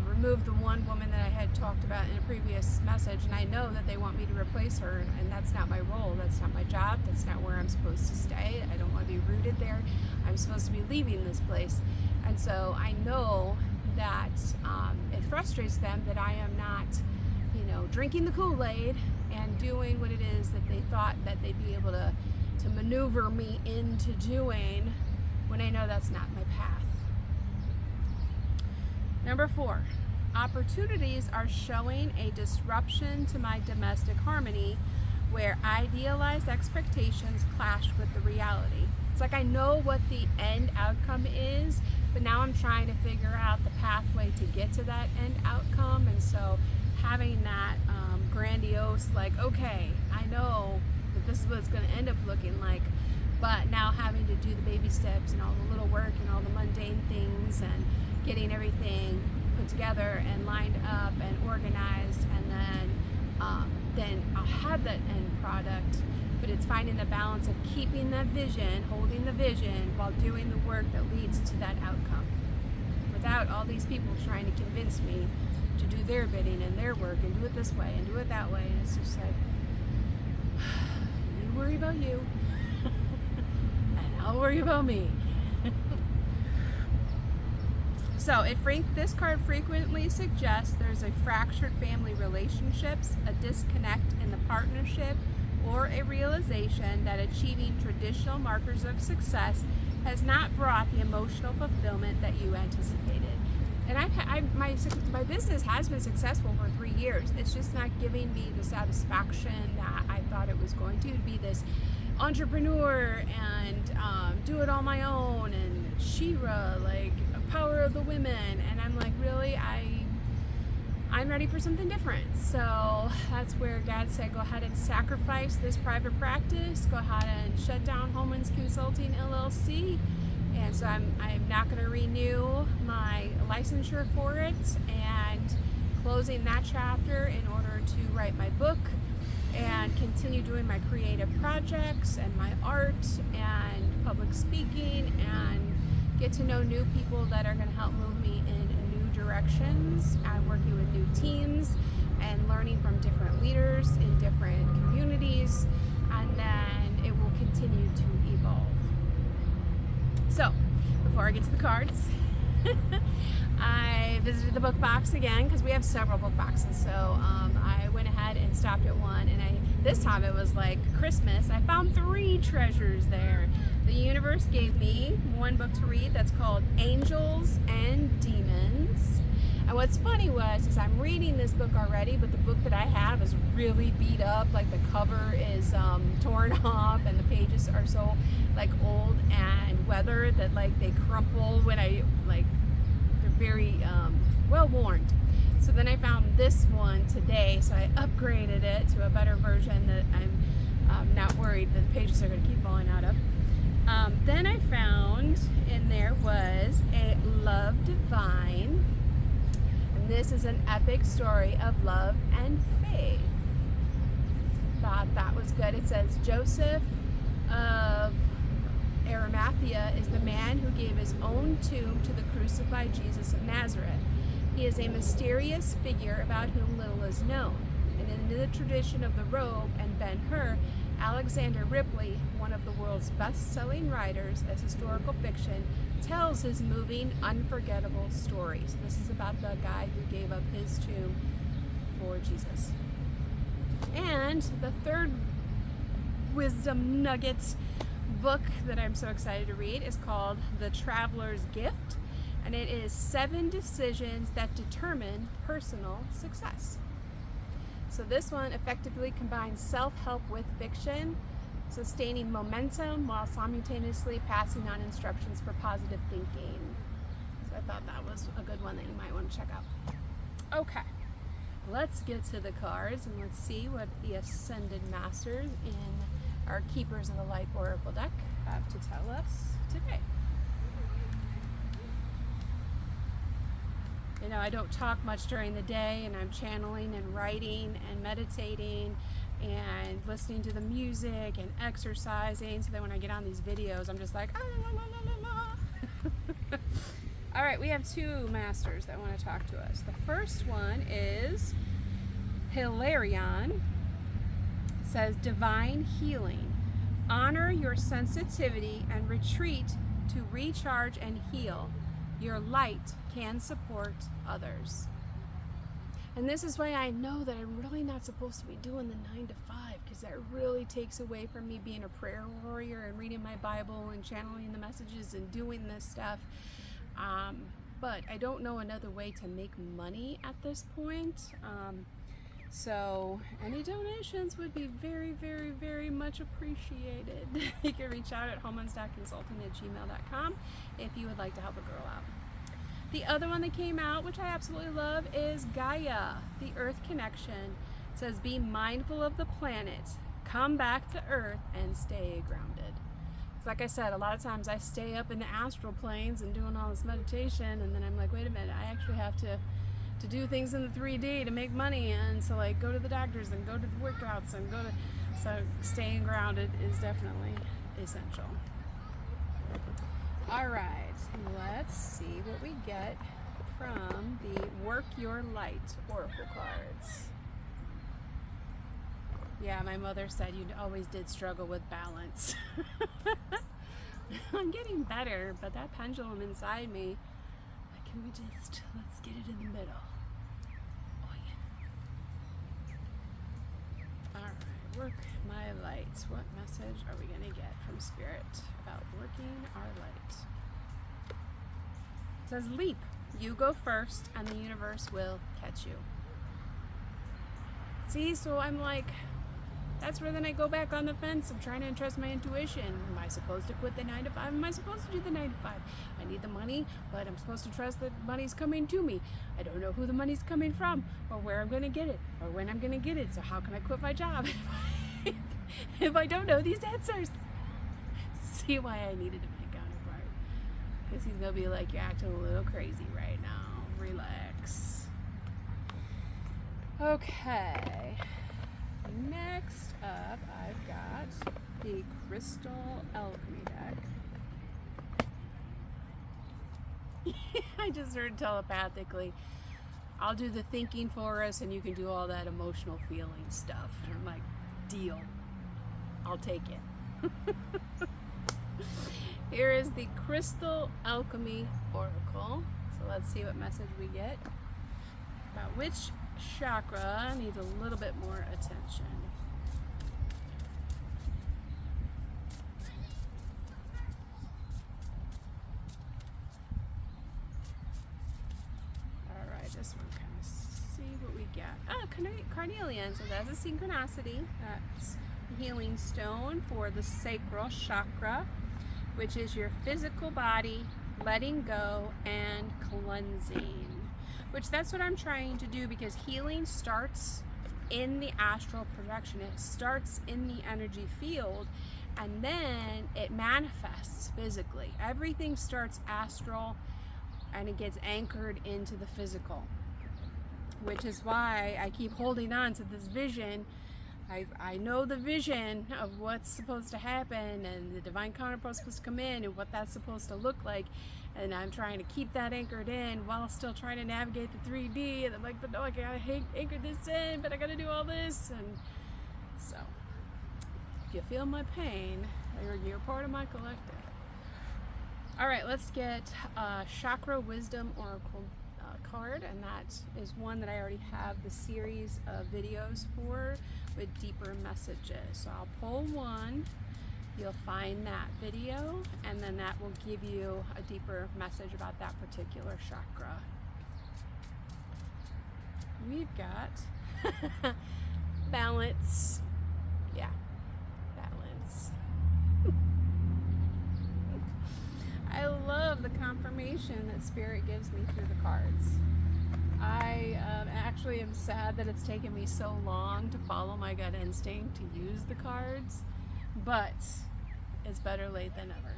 removed the one woman that I had talked about in a previous message, and I know that they want me to replace her, and that's not my role, that's not my job, that's not where I'm supposed to stay. I don't want to be rooted there. I'm supposed to be leaving this place. And so I know that it frustrates them that I am not, drinking the Kool-Aid and doing what it is that they thought that they'd be able to maneuver me into doing, when I know that's not my path. Number 4, opportunities are showing a disruption to my domestic harmony where idealized expectations clash with the reality. It's like I know what the end outcome is, but now I'm trying to figure out the pathway to get to that end outcome. And so having that grandiose, like, okay, I know that this is what it's going to end up looking like, but now having to do the baby steps and all the little work and all the mundane things and getting everything put together and lined up and organized, and then I'll have that end product. But it's finding the balance of keeping that vision, holding the vision, while doing the work that leads to that outcome, without all these people trying to convince me to do their bidding and their work and do it this way and do it that way. And it's just like, you worry about you and I'll worry about me. So this card frequently suggests there's a fractured family relationships, a disconnect in the partnership, or a realization that achieving traditional markers of success has not brought the emotional fulfillment that you anticipated. And my business has been successful for 3 years. It's just not giving me the satisfaction that I thought it was going to be, this entrepreneur and do it on my own, and She-Ra, like power of the women. And I'm like, really, I'm ready for something different. So that's where God said, go ahead and sacrifice this private practice, go ahead and shut down Homelands Consulting LLC. And so I'm not going to renew my licensure for it, and closing that chapter in order to write my book and continue doing my creative projects and my art and public speaking, and get to know new people that are going to help move me in new directions. I'm working with new teams and learning from different leaders in different communities, and then it will continue to evolve. So, before I get to the cards, I visited the book box again, because we have several book boxes. So I went ahead and stopped at one, and this time it was like Christmas. I found 3 treasures there. The universe gave me one book to read that's called Angels and Demons. And what's funny is I'm reading this book already, but the book that I have is really beat up. Like the cover is torn off, and the pages are so like old and weathered that like they crumple when they're very well worn. So then I found this one today, so I upgraded it to a better version that I'm not worried that the pages are going to keep falling out of. Then I found in there was a Love Divine. This is an epic story of love and faith. Thought that was good. It says Joseph of Arimathea is the man who gave his own tomb to the crucified Jesus of Nazareth. He is a mysterious figure about whom little is known. And in the tradition of the robe and Ben-Hur, Alexander Ripley, one of the world's best-selling writers as historical fiction, tells his moving, unforgettable story. So this is about the guy who gave up his tomb for Jesus. And the third wisdom nugget book that I'm so excited to read is called The Traveler's Gift, and it is 7 decisions that determine personal success. So this one effectively combines self-help with fiction, sustaining momentum while simultaneously passing on instructions for positive thinking. So I thought that was a good one that you might want to check out. Okay, let's get to the cards and let's see what the Ascended Masters in our Keepers of the Light Oracle deck have to tell us today. You know, I don't talk much during the day, and I'm channeling and writing and meditating and listening to the music and exercising, so that when I get on these videos, I'm just like, ah, la, la, la, la, la. All right, we have two masters that want to talk to us. The first one is Hilarion. It says, divine healing. Honor your sensitivity and retreat to recharge and heal. Your light can support others. And this is why I know that I'm really not supposed to be doing the 9 to 5, because that really takes away from me being a prayer warrior and reading my Bible and channeling the messages and doing this stuff. But I don't know another way to make money at this point. So any donations would be very, very, very much appreciated. You can reach out at homans.consulting@gmail.com if you would like to help a girl out. The other one that came out, which I absolutely love, is Gaia, the Earth Connection. It says, be mindful of the planet, come back to Earth, and stay grounded. It's like I said, a lot of times I stay up in the astral planes and doing all this meditation, and then I'm like, wait a minute, I actually have to do things in the 3D to make money, and so like go to the doctors and go to the workouts and go to, so staying grounded is definitely essential. All right, let's see what we get from the Work Your Light Oracle cards. Yeah, my mother said you always did struggle with balance. I'm getting better, but that pendulum inside me, can we just, let's get it in the middle. Oh yeah. All right, work my light. What message are we gonna get from Spirit about working our light? It says, leap. You go first and the universe will catch you. See, so I'm like, that's where then I go back on the fence of trying to trust my intuition. Am I supposed to quit the 9 to 5? Am I supposed to do the 9 to 5? I need the money, but I'm supposed to trust that money's coming to me. I don't know who the money's coming from, or where I'm going to get it, or when I'm going to get it. So how can I quit my job if I don't know these answers? See why I needed my counterpart. Because he's going to be like, you're acting a little crazy right now. Relax. Okay. Next up, I've got the Crystal Alchemy deck. I just heard telepathically, I'll do the thinking for us and you can do all that emotional feeling stuff. And I'm like, deal. I'll take it. Here is the Crystal Alchemy Oracle. So let's see what message we get about which chakra needs a little bit more attention. All right, this one kind of see what we get. Oh, carnelian. So that's a synchronicity. That's the healing stone for the sacral chakra, which is your physical body, letting go, and cleansing. Which that's what I'm trying to do, because healing starts in the astral projection. It starts in the energy field, and then it manifests physically. Everything starts astral and it gets anchored into the physical, which is why I keep holding on to this vision. I know the vision of what's supposed to happen and the divine counterpart is supposed to come in and what that's supposed to look like, and I'm trying to keep that anchored in while still trying to navigate the 3D, and I'm like, but no, I gotta anchor this in, but I gotta do all this. And so if you feel my pain, you're part of my collective. All right, let's get a Chakra Wisdom Oracle card, and that is one that I already have the series of videos for with deeper messages. So I'll pull one, you'll find that video, and then that will give you a deeper message about that particular chakra. We've got balance. Yeah, balance. I love the confirmation that Spirit gives me through the cards. I actually am sad that it's taken me so long to follow my gut instinct to use the cards, but it's better late than never.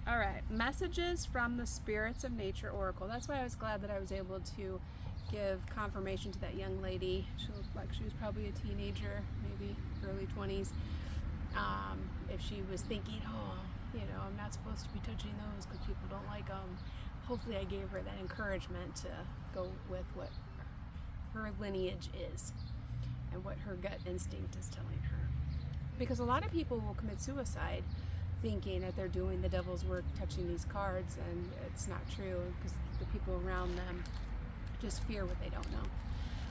All right, messages from the Spirits of Nature Oracle. That's why I was glad that I was able to give confirmation to that young lady. She looked like she was probably a teenager, maybe early 20s. If she was thinking, oh, I'm not supposed to be touching those because people don't like them. Hopefully I gave her that encouragement to go with what her lineage is and what her gut instinct is telling her. Because a lot of people will commit suicide thinking that they're doing the devil's work touching these cards, and it's not true because the people around them just fear what they don't know.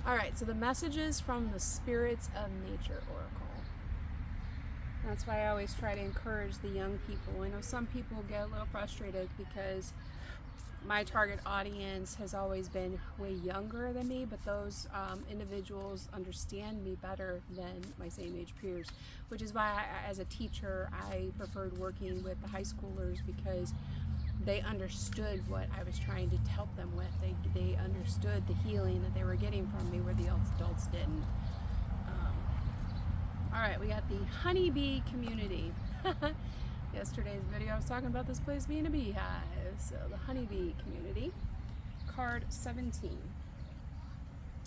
All right, so the messages from the Spirits of Nature Oracle. That's why I always try to encourage the young people. I know some people get a little frustrated because my target audience has always been way younger than me, but those individuals understand me better than my same age peers, which is why as a teacher, I preferred working with the high schoolers because they understood what I was trying to help them with. They understood the healing that they were getting from me where the adults didn't. All right, we got the honeybee community. Yesterday's video, I was talking about this place being a beehive. So the honeybee community, card 17.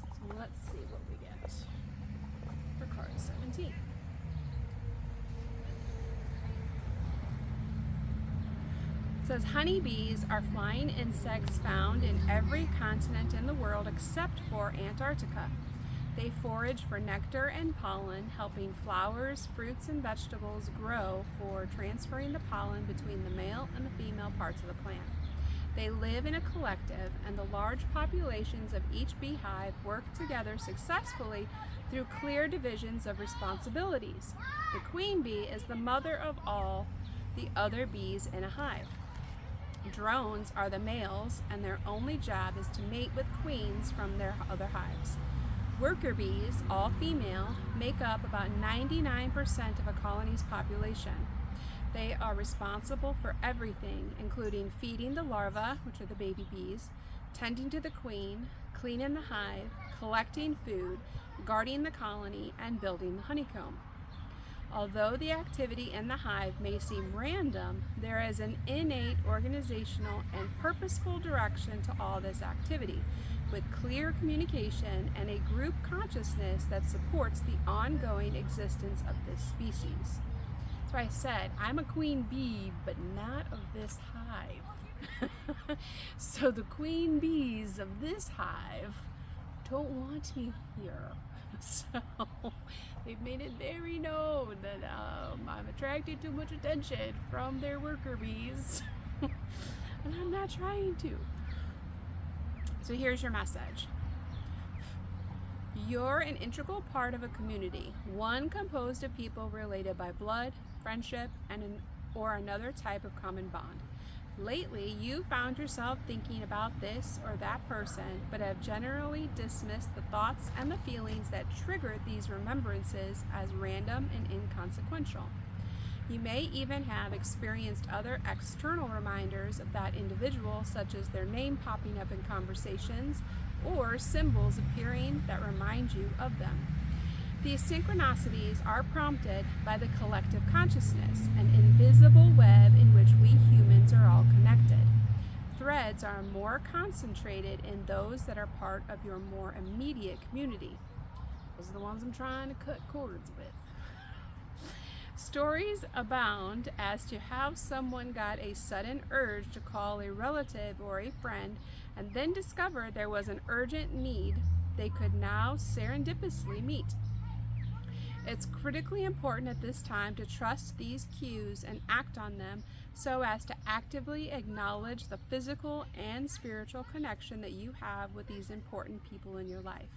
So let's see what we get for card 17. It says honeybees are flying insects found in every continent in the world except for Antarctica. They forage for nectar and pollen, helping flowers, fruits, and vegetables grow for transferring the pollen between the male and the female parts of the plant. They live in a collective, and the large populations of each beehive work together successfully through clear divisions of responsibilities. The queen bee is the mother of all the other bees in a hive. Drones are the males, and their only job is to mate with queens from their other hives. Worker bees, all female, make up about 99% of a colony's population. They are responsible for everything, including feeding the larvae, which are the baby bees, tending to the queen, cleaning the hive, collecting food, guarding the colony, and building the honeycomb. Although the activity in the hive may seem random, there is an innate organizational and purposeful direction to all this activity, with clear communication and a group consciousness that supports the ongoing existence of this species. That's why I said, I'm a queen bee, but not of this hive. So the queen bees of this hive don't want me here. So they've made it very known that I'm attracting too much attention from their worker bees. And I'm not trying to. So here's your message. You're an integral part of a community, one composed of people related by blood, friendship, or another type of common bond. Lately, you found yourself thinking about this or that person, but have generally dismissed the thoughts and the feelings that triggered these remembrances as random and inconsequential. You may even have experienced other external reminders of that individual, such as their name popping up in conversations or symbols appearing that remind you of them. These synchronicities are prompted by the collective consciousness, an invisible web in which we humans are all connected. Threads are more concentrated in those that are part of your more immediate community. Those are the ones I'm trying to cut cords with. Stories abound as to how someone got a sudden urge to call a relative or a friend and then discovered there was an urgent need they could now serendipitously meet. It's critically important at this time to trust these cues and act on them so as to actively acknowledge the physical and spiritual connection that you have with these important people in your life.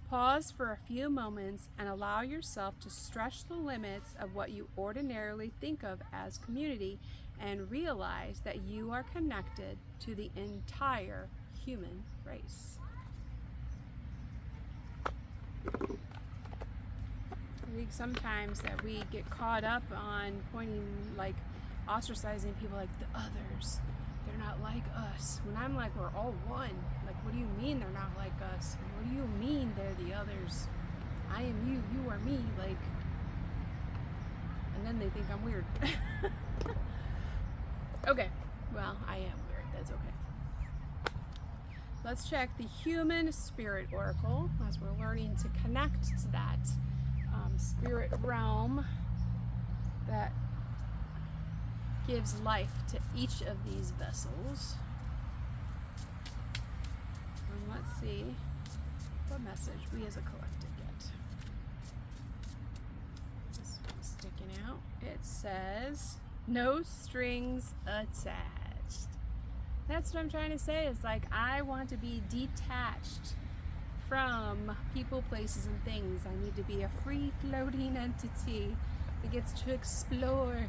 Pause for a few moments and allow yourself to stretch the limits of what you ordinarily think of as community and realize that you are connected to the entire human race. I think sometimes that we get caught up on pointing, like ostracizing people like the others. They're not like like us. When I'm like, we're all one. Like, what do you mean they're not like us? What do you mean they're the others? I am you, you are me. Like, and then they think I'm weird. Okay, well, I am weird. That's okay. Let's check the Human Spirit Oracle as we're learning to connect to that spirit realm that gives life to each of these vessels. And let's see what message we as a collective get. This one's sticking out. It says, no strings attached. That's what I'm trying to say. Is like, I want to be detached from people, places, and things. I need to be a free floating entity that gets to explore.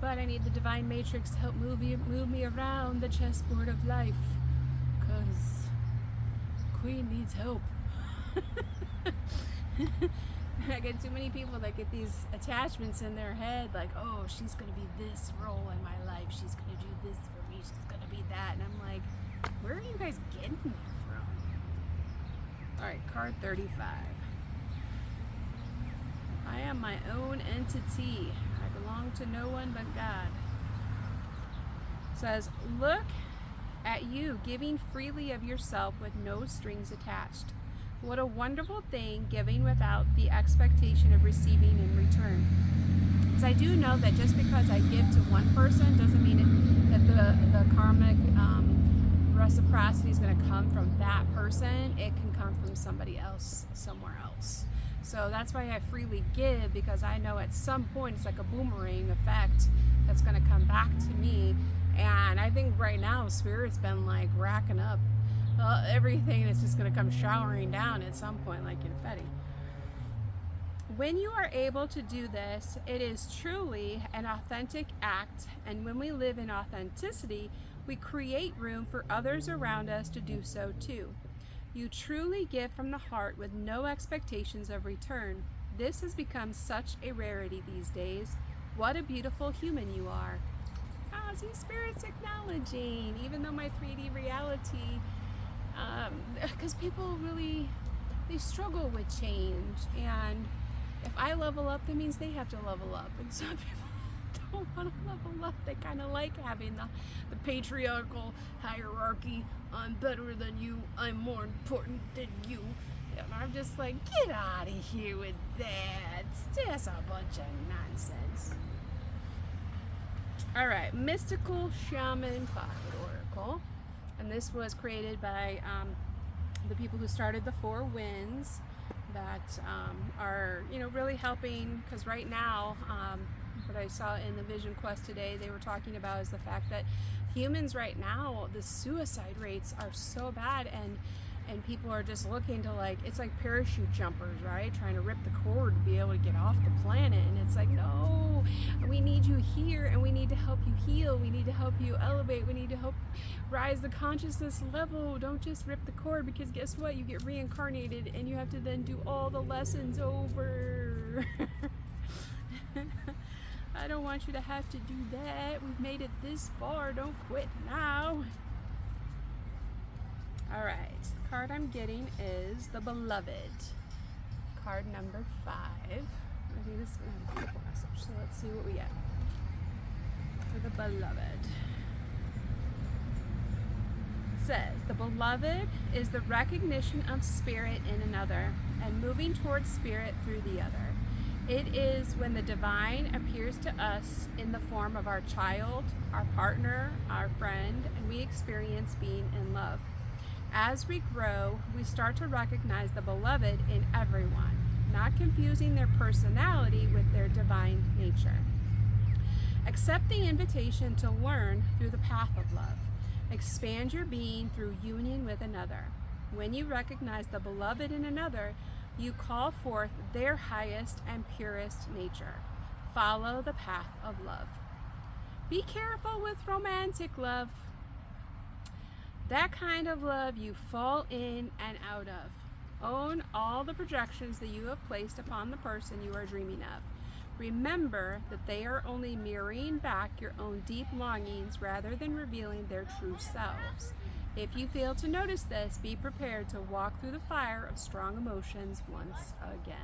But I need the divine matrix to help move me around the chessboard of life. Cause Queen needs help. I get too many people that get these attachments in their head, like, oh, she's gonna be this role in my life, she's gonna do this for me, she's gonna be that, and I'm like, where are you guys getting that from? Alright, card 35. I am my own entity. I belong to no one but God. It says, look at you giving freely of yourself with no strings attached. What a wonderful thing, giving without the expectation of receiving in return. Because I do know that just because I give to one person doesn't mean that the karmic reciprocity is going to come from that person. It can come from somebody else, somewhere else. So that's why I freely give, because I know at some point it's like a boomerang effect that's going to come back to me. And I think right now Spirit's been like racking up everything is just going to come showering down at some point like confetti. When you are able to do this, it is truly an authentic act, and when we live in authenticity, we create room for others around us to do so too. You truly give from the heart with no expectations of return. This has become such a rarity these days. What a beautiful human you are. See, Spirit's acknowledging, even though my 3D reality, because people really, they struggle with change, and if I level up, that means they have to level up, and some people don't want to level up. They kind of like having the patriarchal hierarchy. I'm better than you, I'm more important than you, and I'm just like, get out of here with that. It's just a bunch of nonsense. All right, Mystical Shaman Pocket Oracle. And this was created by the people who started the Four Winds that are, really helping, because right now, what I saw in the Vision Quest today, they were talking about is the fact that humans right now, the suicide rates are so bad, and people are just looking to, like, it's like parachute jumpers, right? Trying to rip the cord to be able to get off the planet. And it's like, no, we need you here, and we need to help you heal. We need to help you elevate. We need to help rise the consciousness level. Don't just rip the cord, because guess what? You get reincarnated, and you have to then do all the lessons over. I don't want you to have to do that. We've made it this far. Don't quit now. All right, card I'm getting is the Beloved. Card number 5. I think this is going to have a beautiful message, so let's see what we get for the Beloved. It says, the Beloved is the recognition of spirit in another and moving towards spirit through the other. It is when the divine appears to us in the form of our child, our partner, our friend, and we experience being in love. As we grow, we start to recognize the Beloved in everyone, not confusing their personality with their divine nature. Accept the invitation to learn through the path of love. Expand your being through union with another. When you recognize the Beloved in another, you call forth their highest and purest nature. Follow the path of love. Be careful with romantic love. That kind of love you fall in and out of. Own all the projections that you have placed upon the person you are dreaming of. Remember that they are only mirroring back your own deep longings rather than revealing their true selves. If you fail to notice this, be prepared to walk through the fire of strong emotions once again.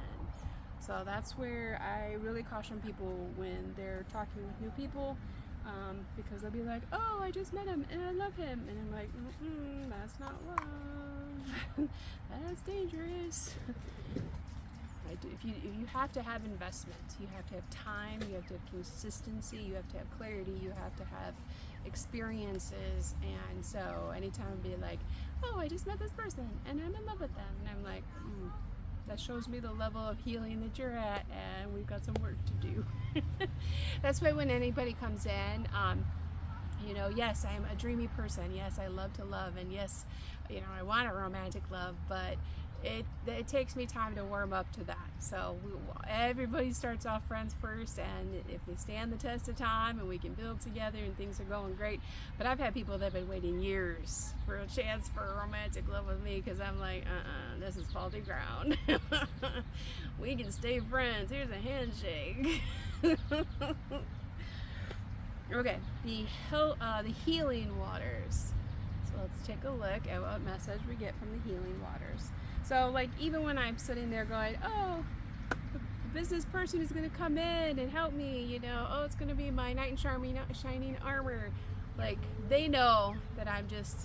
So that's where I really caution people when they're talking with new people, because they'll be like, oh, I just met him and I love him. And I'm like, that's not love. That's dangerous. If you have to have investment, you have to have time, you have to have consistency, you have to have clarity, you have to have experiences. And so anytime I'd be like, oh, I just met this person and I'm in love with them, and I'm like, that shows me the level of healing that you're at, and we've got some work to do. That's why when anybody comes in, yes, I'm a dreamy person. Yes, I love to love, and yes, I want a romantic love, but it takes me time to warm up to that. So everybody starts off friends first, and if they stand the test of time and we can build together and things are going great. But I've had people that have been waiting years for a chance for a romantic love with me, because I'm like, this is faulty ground. We can stay friends. Here's a handshake. Okay, the healing waters. So let's take a look at what message we get from the healing waters. So like, even when I'm sitting there going, oh, the business person is going to come in and help me, oh, it's going to be my knight in shining armor. Like, they know that I'm just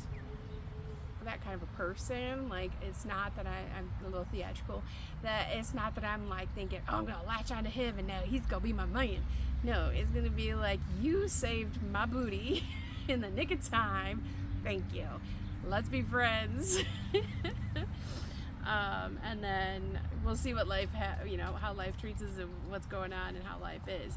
that kind of a person. Like, it's not that I'm a little theatrical. That it's not that I'm like thinking, oh, I'm going to latch onto him and now he's going to be my man. No, it's going to be like, you saved my booty in the nick of time. Thank you. Let's be friends. And then we'll see what life, how life treats us and what's going on and how life is.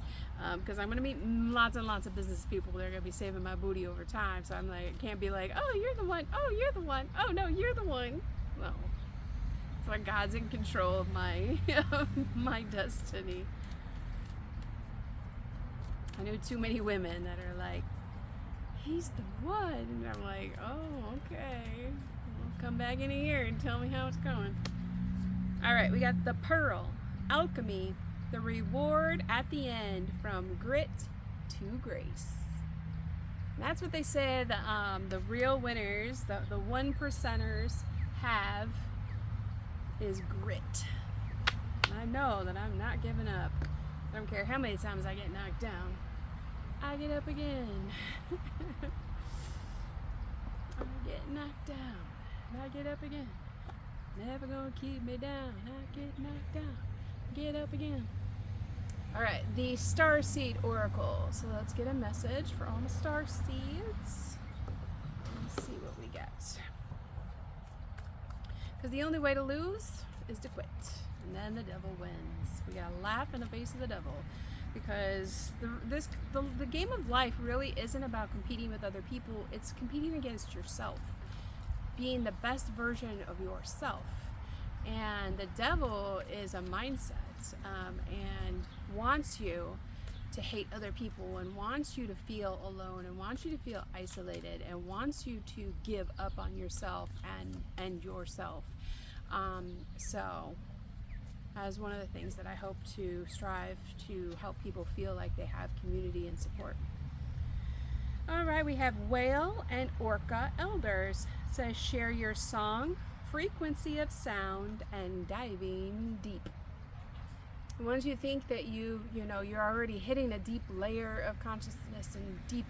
Because I'm going to meet lots and lots of business people that are going to be saving my booty over time. So I'm like, I can't be like, oh, you're the one. Oh, you're the one. Oh, no, you're the one. No. That's why God's in control of my, my destiny. I know too many women that are like, he's the one. And I'm like, oh, okay. Well, come back in a year and tell me how it's going. All right, we got the pearl, alchemy, the reward at the end, from grit to grace. And that's what they say the real winners, the 1%ers have, is grit. And I know that I'm not giving up. I don't care how many times I get knocked down. I get up again. I get knocked down. And I get up again. Never gonna keep me down. I get knocked down. Get up again. Alright, the Starseed Oracle. So let's get a message for all the star seeds. Let's see what we get. Because the only way to lose is to quit. And then the devil wins. We gotta laugh in the face of the devil. Because the game of life really isn't about competing with other people. It's competing against yourself. Being the best version of yourself. And the devil is a mindset, and wants you to hate other people, and wants you to feel alone, and wants you to feel isolated, and wants you to give up on yourself and yourself. So as one of the things that I hope to strive to help people feel like they have community and support. All right, we have Whale and Orca Elders. It says, share your song, frequency of sound, and diving deep. Once you think that you're already hitting a deep layer of consciousness and deep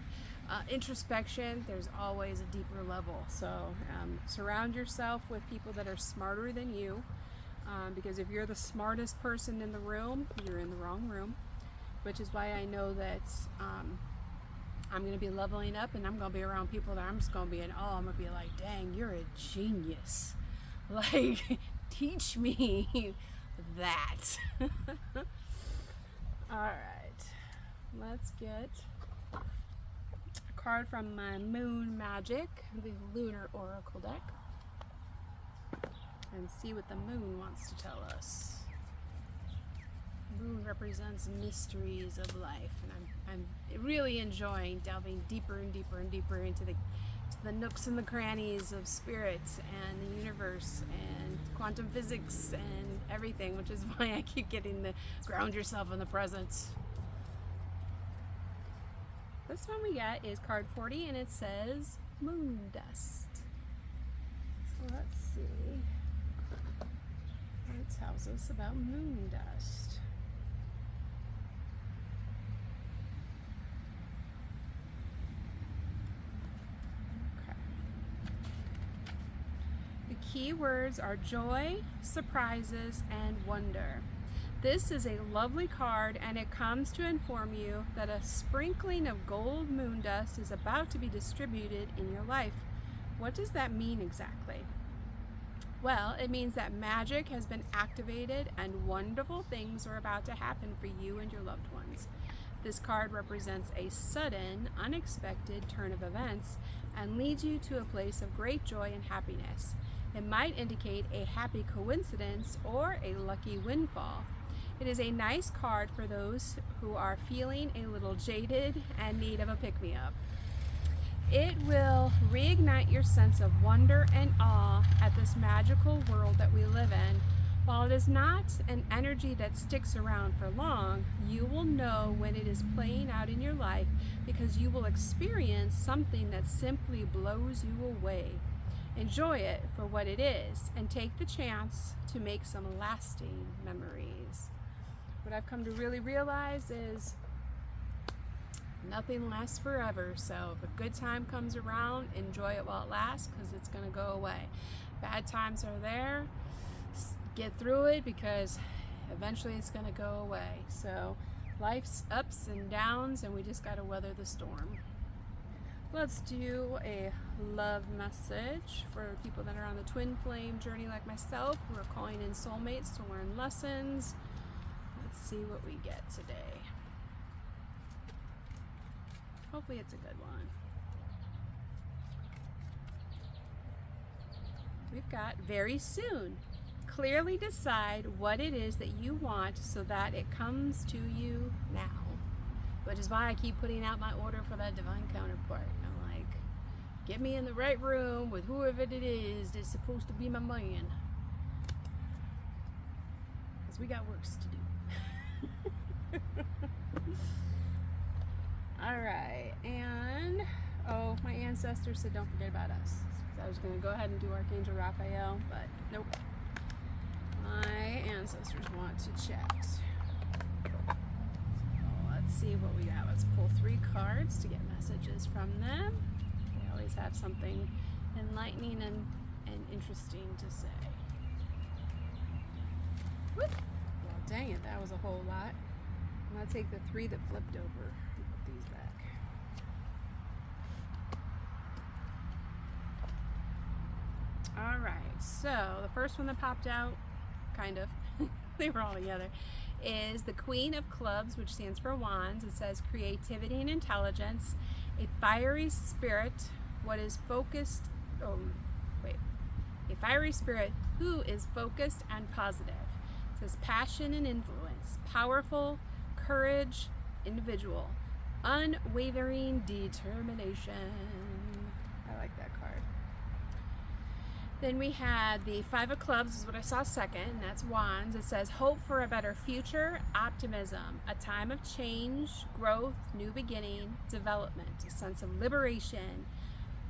introspection, there's always a deeper level. So surround yourself with people that are smarter than you. Because if you're the smartest person in the room, you're in the wrong room, which is why I know that I'm going to be leveling up, and I'm going to be around people that I'm just going to be in awe. I'm going to be like, dang, you're a genius. Like, teach me that. All right, let's get a card from my Moon Magic, the Lunar Oracle deck, and see what the moon wants to tell us. Moon represents mysteries of life, and I'm really enjoying delving deeper and deeper and deeper into the to the nooks and the crannies of spirit and the universe and quantum physics and everything, which is why I keep getting the ground yourself in the present. This one we get is card 40 and it says moon dust. So let's see what it tells us about moon dust. Okay. The key words are joy, surprises, and wonder. This is a lovely card, and it comes to inform you that a sprinkling of gold moon dust is about to be distributed in your life. What does that mean exactly? Well, it means that magic has been activated and wonderful things are about to happen for you and your loved ones. This card represents a sudden, unexpected turn of events and leads you to a place of great joy and happiness. It might indicate a happy coincidence or a lucky windfall. It is a nice card for those who are feeling a little jaded and need of a pick-me-up. It will reignite your sense of wonder and awe at this magical world that we live in. While it is not an energy that sticks around for long, you will know when it is playing out in your life because you will experience something that simply blows you away. Enjoy it for what it is and take the chance to make some lasting memories. What I've come to really realize is nothing lasts forever, so if a good time comes around, enjoy it while it lasts because it's going to go away. Bad times are there, get through it because eventually it's going to go away. So life's ups and downs and we just got to weather the storm. Let's do a love message for people that are on the twin flame journey like myself who are calling in soulmates to learn lessons. Let's see what we get today. Hopefully it's a good one. We've got very soon. Clearly decide what it is that you want so that it comes to you now. Which is why I keep putting out my order for that divine counterpart. I'm like, get me in the right room with whoever it is that's supposed to be my man. Because we got works to do. Alright, and oh, my ancestors said don't forget about us. So I was going to go ahead and do Archangel Raphael, but nope. My ancestors want to chat. So let's see what we got. Let's pull 3 cards to get messages from them. They always have something enlightening and interesting to say. Whoop. Well, dang it, that was a whole lot. I'm going to take the 3 that flipped over and put these back. Alright, so the first one that popped out, kind of, they were all together, is the Queen of Clubs, which stands for Wands. It says creativity and intelligence, a fiery spirit, what is focused, a fiery spirit who is focused and positive. It says passion and influence, powerful, courage, individual, unwavering determination. I like that card. Then we had the 5 of Clubs, is what I saw second, and that's Wands. It says hope for a better future, optimism, a time of change, growth, new beginning, development, a sense of liberation,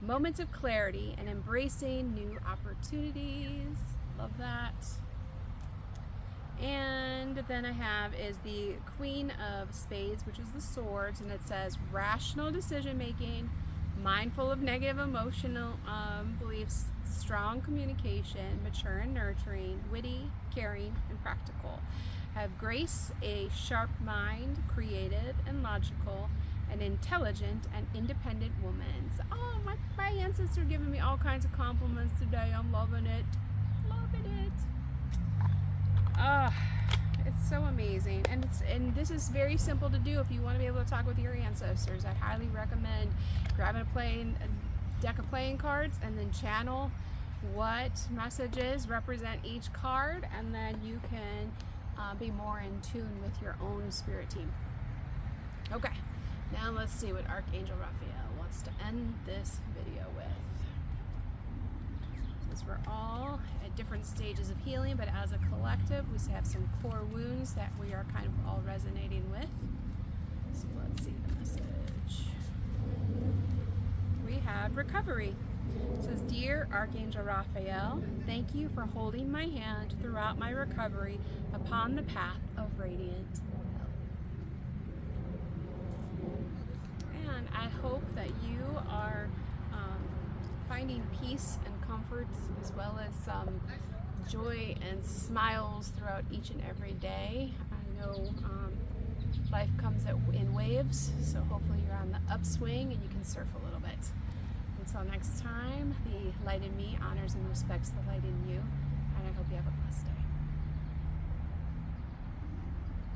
moments of clarity, and embracing new opportunities. Love that. And then I have is the Queen of Spades, which is the Swords, and it says rational decision making, mindful of negative emotional beliefs, strong communication, mature and nurturing, witty, caring, and practical. Have grace, a sharp mind, creative and logical, an intelligent and independent woman. So, oh, my ancestors are giving me all kinds of compliments today. I'm loving it. Loving it. It's so amazing, and this is very simple to do if you want to be able to talk with your ancestors. I highly recommend grabbing a deck of playing cards and then channel what messages represent each card, and then you can be more in tune with your own spirit team. Okay, now let's see what Archangel Raphael wants to end this video with. because we're all at different stages of healing, but as a collective, we have some core wounds that we are kind of all resonating with. So let's see the message. We have recovery. It says, Dear Archangel Raphael, thank you for holding my hand throughout my recovery upon the path of radiant health. And I hope that you are finding peace and comfort, as well as some joy and smiles throughout each and every day. I know life comes in waves, so hopefully you're on the upswing and you can surf a little bit. Until next time, the light in me honors and respects the light in you.